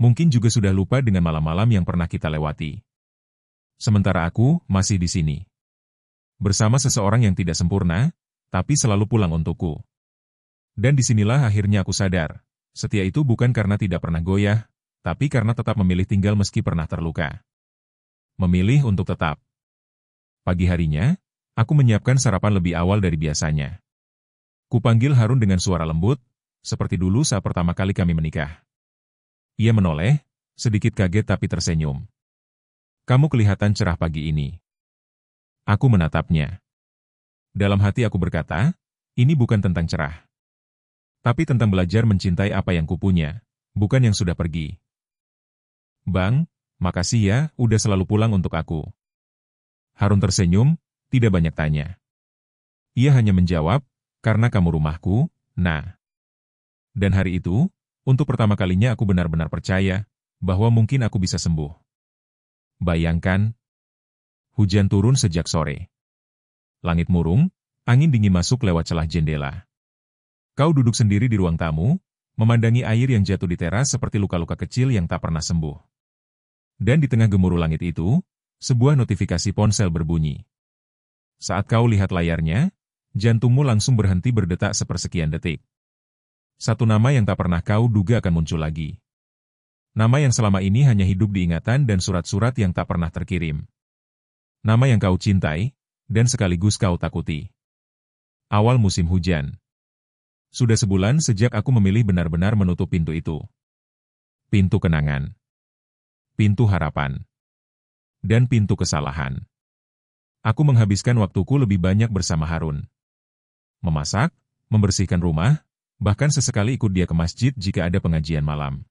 Mungkin juga sudah lupa dengan malam-malam yang pernah kita lewati. Sementara aku masih di sini. Bersama seseorang yang tidak sempurna, tapi selalu pulang untukku. Dan disinilah akhirnya aku sadar, setia itu bukan karena tidak pernah goyah, tapi karena tetap memilih tinggal meski pernah terluka. Memilih untuk tetap. Pagi harinya, aku menyiapkan sarapan lebih awal dari biasanya. Kupanggil Harun dengan suara lembut, seperti dulu saat pertama kali kami menikah. Ia menoleh, sedikit kaget tapi tersenyum. Kamu kelihatan cerah pagi ini. Aku menatapnya. Dalam hati aku berkata, ini bukan tentang cerah. Tapi tentang belajar mencintai apa yang kupunya, bukan yang sudah pergi. Bang, makasih ya, udah selalu pulang untuk aku. Harun tersenyum, tidak banyak tanya. Ia hanya menjawab, karena kamu rumahku, nah. Dan hari itu, untuk pertama kalinya aku benar-benar percaya, bahwa mungkin aku bisa sembuh. Bayangkan, hujan turun sejak sore. Langit murung, angin dingin masuk lewat celah jendela. Kau duduk sendiri di ruang tamu, memandangi air yang jatuh di teras seperti luka-luka kecil yang tak pernah sembuh. Dan di tengah gemuruh langit itu, sebuah notifikasi ponsel berbunyi. Saat kau lihat layarnya, jantungmu langsung berhenti berdetak sepersekian detik. Satu nama yang tak pernah kau duga akan muncul lagi. Nama yang selama ini hanya hidup di ingatan dan surat-surat yang tak pernah terkirim. Nama yang kau cintai, dan sekaligus kau takuti. Awal musim hujan. Sudah sebulan sejak aku memilih benar-benar menutup pintu itu. Pintu kenangan. Pintu harapan. Dan pintu kesalahan. Aku menghabiskan waktuku lebih banyak bersama Harun. Memasak, membersihkan rumah, bahkan sesekali ikut dia ke masjid jika ada pengajian malam.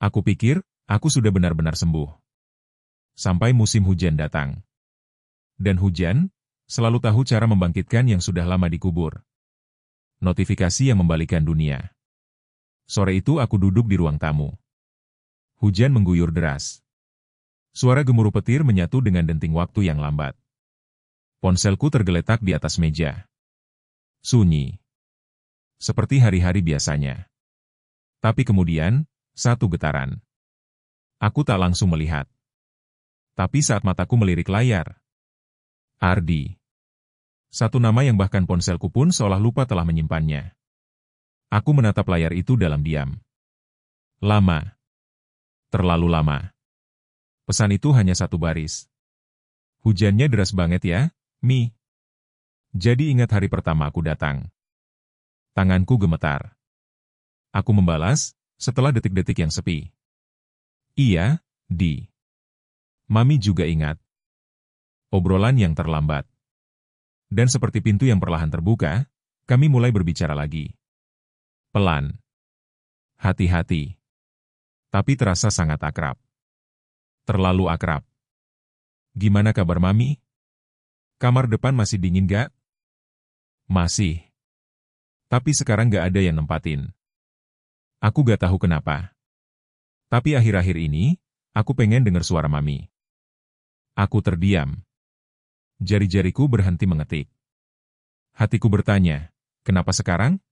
Aku pikir, aku sudah benar-benar sembuh. Sampai musim hujan datang. Dan hujan, selalu tahu cara membangkitkan yang sudah lama dikubur. Notifikasi yang membalikan dunia. Sore itu aku duduk di ruang tamu. Hujan mengguyur deras. Suara gemuruh petir menyatu dengan denting waktu yang lambat. Ponselku tergeletak di atas meja. Sunyi. Seperti hari-hari biasanya. Tapi kemudian, satu getaran. Aku tak langsung melihat. Tapi saat mataku melirik layar. Ardi. Satu nama yang bahkan ponselku pun seolah lupa telah menyimpannya. Aku menatap layar itu dalam diam. Lama. Terlalu lama. Pesan itu hanya satu baris. Hujannya deras banget ya, Mi. Jadi ingat hari pertama aku datang. Tanganku gemetar. Aku membalas, setelah detik-detik yang sepi. Iya, Di. Mami juga ingat. Obrolan yang terlambat. Dan seperti pintu yang perlahan terbuka, kami mulai berbicara lagi. Pelan. Hati-hati. Tapi terasa sangat akrab. Terlalu akrab. Gimana kabar Mami? Kamar depan masih dingin gak? Masih. Tapi sekarang gak ada yang nempatin. Aku gak tahu kenapa. Tapi akhir-akhir ini, aku pengen dengar suara Mami. Aku terdiam. Jari-jariku berhenti mengetik. Hatiku bertanya, kenapa sekarang?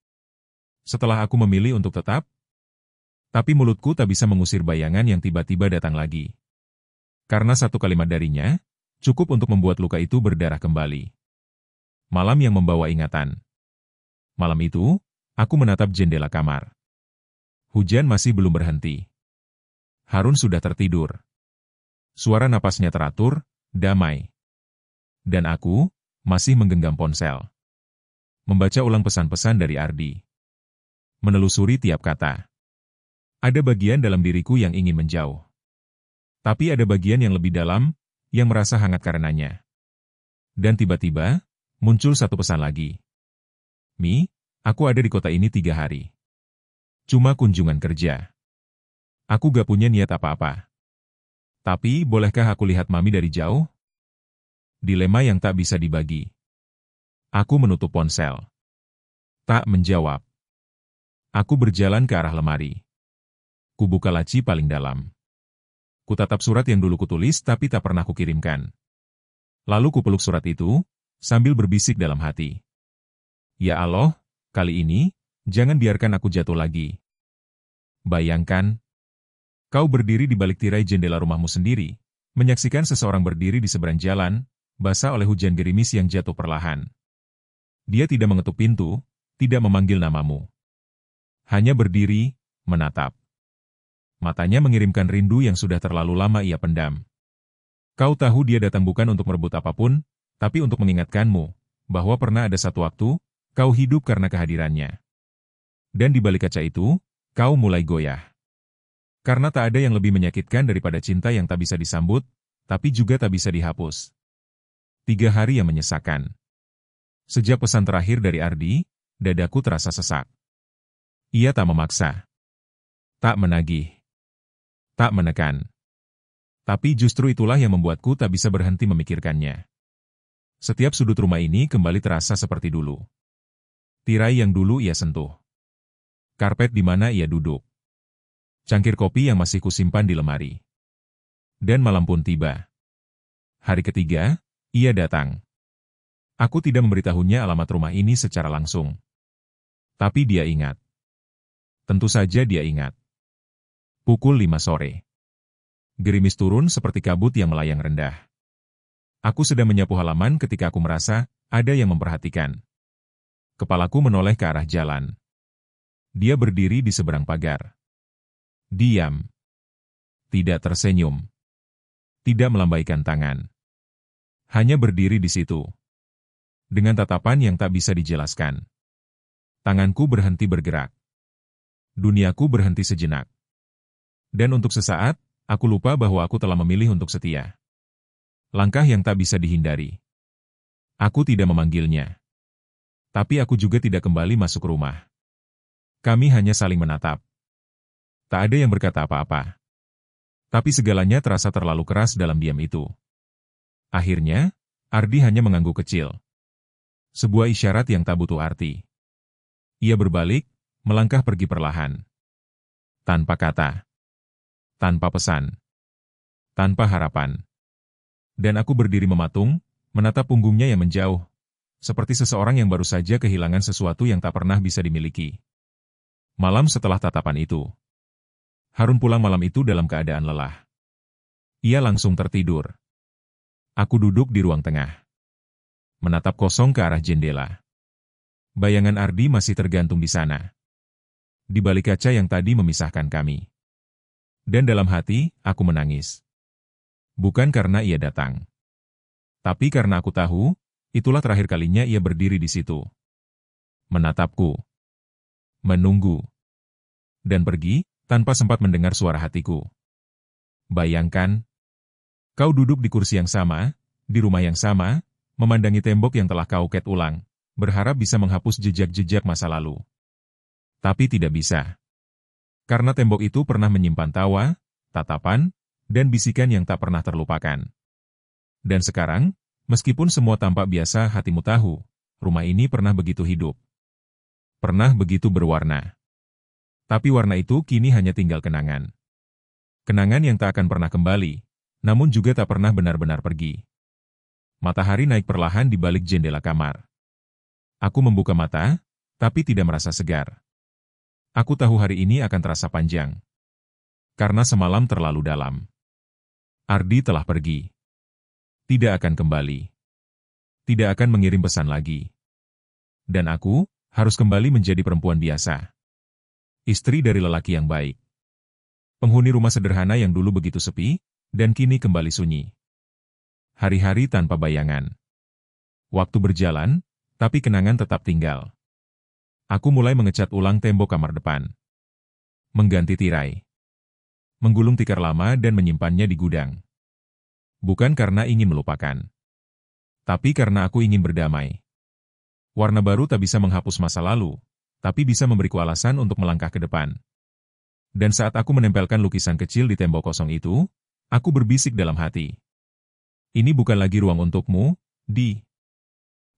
Setelah aku memilih untuk tetap? Tapi mulutku tak bisa mengusir bayangan yang tiba-tiba datang lagi. Karena satu kalimat darinya, cukup untuk membuat luka itu berdarah kembali. Malam yang membawa ingatan. Malam itu, aku menatap jendela kamar. Hujan masih belum berhenti. Harun sudah tertidur. Suara napasnya teratur, damai. Dan aku, masih menggenggam ponsel. Membaca ulang pesan-pesan dari Ardi. Menelusuri tiap kata. Ada bagian dalam diriku yang ingin menjauh. Tapi ada bagian yang lebih dalam, yang merasa hangat karenanya. Dan tiba-tiba, muncul satu pesan lagi. Mi, aku ada di kota ini 3 hari. Cuma kunjungan kerja. Aku gak punya niat apa-apa. Tapi, bolehkah aku lihat Mami dari jauh? Dilema yang tak bisa dibagi. Aku menutup ponsel. Tak menjawab. Aku berjalan ke arah lemari. Kubuka laci paling dalam. Kutatap surat yang dulu kutulis tapi tak pernah kukirimkan. Lalu kupeluk surat itu, sambil berbisik dalam hati. Ya Allah, kali ini, jangan biarkan aku jatuh lagi. Bayangkan, kau berdiri di balik tirai jendela rumahmu sendiri, menyaksikan seseorang berdiri di seberang jalan, basah oleh hujan gerimis yang jatuh perlahan. Dia tidak mengetuk pintu, tidak memanggil namamu. Hanya berdiri, menatap. Matanya mengirimkan rindu yang sudah terlalu lama ia pendam. Kau tahu dia datang bukan untuk merebut apapun, tapi untuk mengingatkanmu, bahwa pernah ada satu waktu, kau hidup karena kehadirannya. Dan di balik kaca itu, kau mulai goyah. Karena tak ada yang lebih menyakitkan daripada cinta yang tak bisa disambut, tapi juga tak bisa dihapus. 3 hari yang menyesakan. Sejak pesan terakhir dari Ardi, dadaku terasa sesak. Ia tak memaksa. Tak menagih. Tak menekan. Tapi justru itulah yang membuatku tak bisa berhenti memikirkannya. Setiap sudut rumah ini kembali terasa seperti dulu. Tirai yang dulu ia sentuh. Karpet di mana ia duduk. Cangkir kopi yang masih kusimpan di lemari. Dan malam pun tiba. Hari ketiga, ia datang. Aku tidak memberitahunya alamat rumah ini secara langsung. Tapi dia ingat. Tentu saja dia ingat. Pukul 5 sore. Gerimis turun seperti kabut yang melayang rendah. Aku sedang menyapu halaman ketika aku merasa ada yang memperhatikan. Kepalaku menoleh ke arah jalan. Dia berdiri di seberang pagar. Diam. Tidak tersenyum. Tidak melambaikan tangan. Hanya berdiri di situ. Dengan tatapan yang tak bisa dijelaskan. Tanganku berhenti bergerak. Duniaku berhenti sejenak. Dan untuk sesaat, aku lupa bahwa aku telah memilih untuk setia. Langkah yang tak bisa dihindari. Aku tidak memanggilnya. Tapi aku juga tidak kembali masuk rumah. Kami hanya saling menatap. Tak ada yang berkata apa-apa. Tapi segalanya terasa terlalu keras dalam diam itu. Akhirnya, Ardi hanya mengangguk kecil. Sebuah isyarat yang tak butuh arti. Ia berbalik, melangkah pergi perlahan. Tanpa kata. Tanpa pesan. Tanpa harapan. Dan aku berdiri mematung, menatap punggungnya yang menjauh, seperti seseorang yang baru saja kehilangan sesuatu yang tak pernah bisa dimiliki. Malam setelah tatapan itu. Harun pulang malam itu dalam keadaan lelah. Ia langsung tertidur. Aku duduk di ruang tengah. Menatap kosong ke arah jendela. Bayangan Ardi masih tergantung di sana. Di balik kaca yang tadi memisahkan kami. Dan dalam hati, aku menangis. Bukan karena ia datang. Tapi karena aku tahu, itulah terakhir kalinya ia berdiri di situ. Menatapku. Menunggu. Dan pergi, tanpa sempat mendengar suara hatiku. Bayangkan, kau duduk di kursi yang sama, di rumah yang sama, memandangi tembok yang telah kau ket ulang, berharap bisa menghapus jejak-jejak masa lalu. Tapi tidak bisa. Karena tembok itu pernah menyimpan tawa, tatapan, dan bisikan yang tak pernah terlupakan. Dan sekarang, meskipun semua tampak biasa, hatimu tahu, rumah ini pernah begitu hidup. Pernah begitu berwarna. Tapi warna itu kini hanya tinggal kenangan. Kenangan yang tak akan pernah kembali, namun juga tak pernah benar-benar pergi. Matahari naik perlahan di balik jendela kamar. Aku membuka mata, tapi tidak merasa segar. Aku tahu hari ini akan terasa panjang. Karena semalam terlalu dalam. Ardi telah pergi. Tidak akan kembali. Tidak akan mengirim pesan lagi. Dan aku harus kembali menjadi perempuan biasa. Istri dari lelaki yang baik. Penghuni rumah sederhana yang dulu begitu sepi, dan kini kembali sunyi. Hari-hari tanpa bayangan. Waktu berjalan, tapi kenangan tetap tinggal. Aku mulai mengecat ulang tembok kamar depan. Mengganti tirai. Menggulung tikar lama dan menyimpannya di gudang. Bukan karena ingin melupakan. Tapi karena aku ingin berdamai. Warna baru tak bisa menghapus masa lalu, tapi bisa memberiku alasan untuk melangkah ke depan. Dan saat aku menempelkan lukisan kecil di tembok kosong itu, aku berbisik dalam hati. Ini bukan lagi ruang untukmu, Di.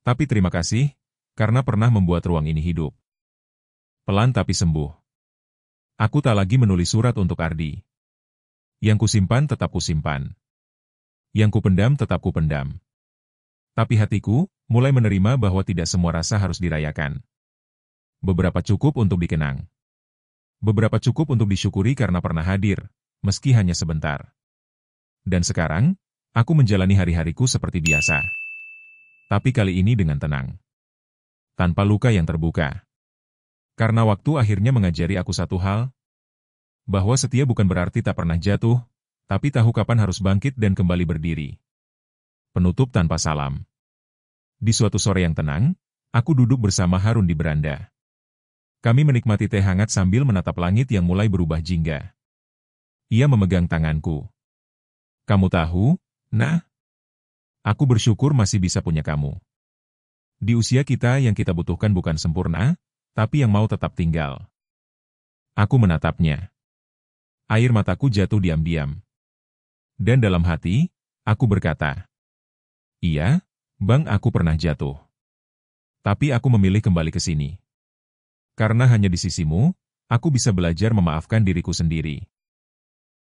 Tapi terima kasih, karena pernah membuat ruang ini hidup. Pelan tapi sembuh. Aku tak lagi menulis surat untuk Ardi. Yang kusimpan tetap kusimpan. Yang kupendam tetap kupendam. Tapi hatiku mulai menerima bahwa tidak semua rasa harus dirayakan. Beberapa cukup untuk dikenang. Beberapa cukup untuk disyukuri karena pernah hadir, meski hanya sebentar. Dan sekarang, aku menjalani hari-hariku seperti biasa. Tapi kali ini dengan tenang. Tanpa luka yang terbuka. Karena waktu akhirnya mengajari aku satu hal, bahwa setia bukan berarti tak pernah jatuh, tapi tahu kapan harus bangkit dan kembali berdiri. Penutup tanpa salam. Di suatu sore yang tenang, aku duduk bersama Harun di beranda. Kami menikmati teh hangat sambil menatap langit yang mulai berubah jingga. Ia memegang tanganku. Kamu tahu, Nah? Aku bersyukur masih bisa punya kamu. Di usia kita yang kita butuhkan bukan sempurna, tapi yang mau tetap tinggal. Aku menatapnya. Air mataku jatuh diam-diam. Dan dalam hati, aku berkata, iya, Bang, aku pernah jatuh. Tapi aku memilih kembali ke sini. Karena hanya di sisimu, aku bisa belajar memaafkan diriku sendiri.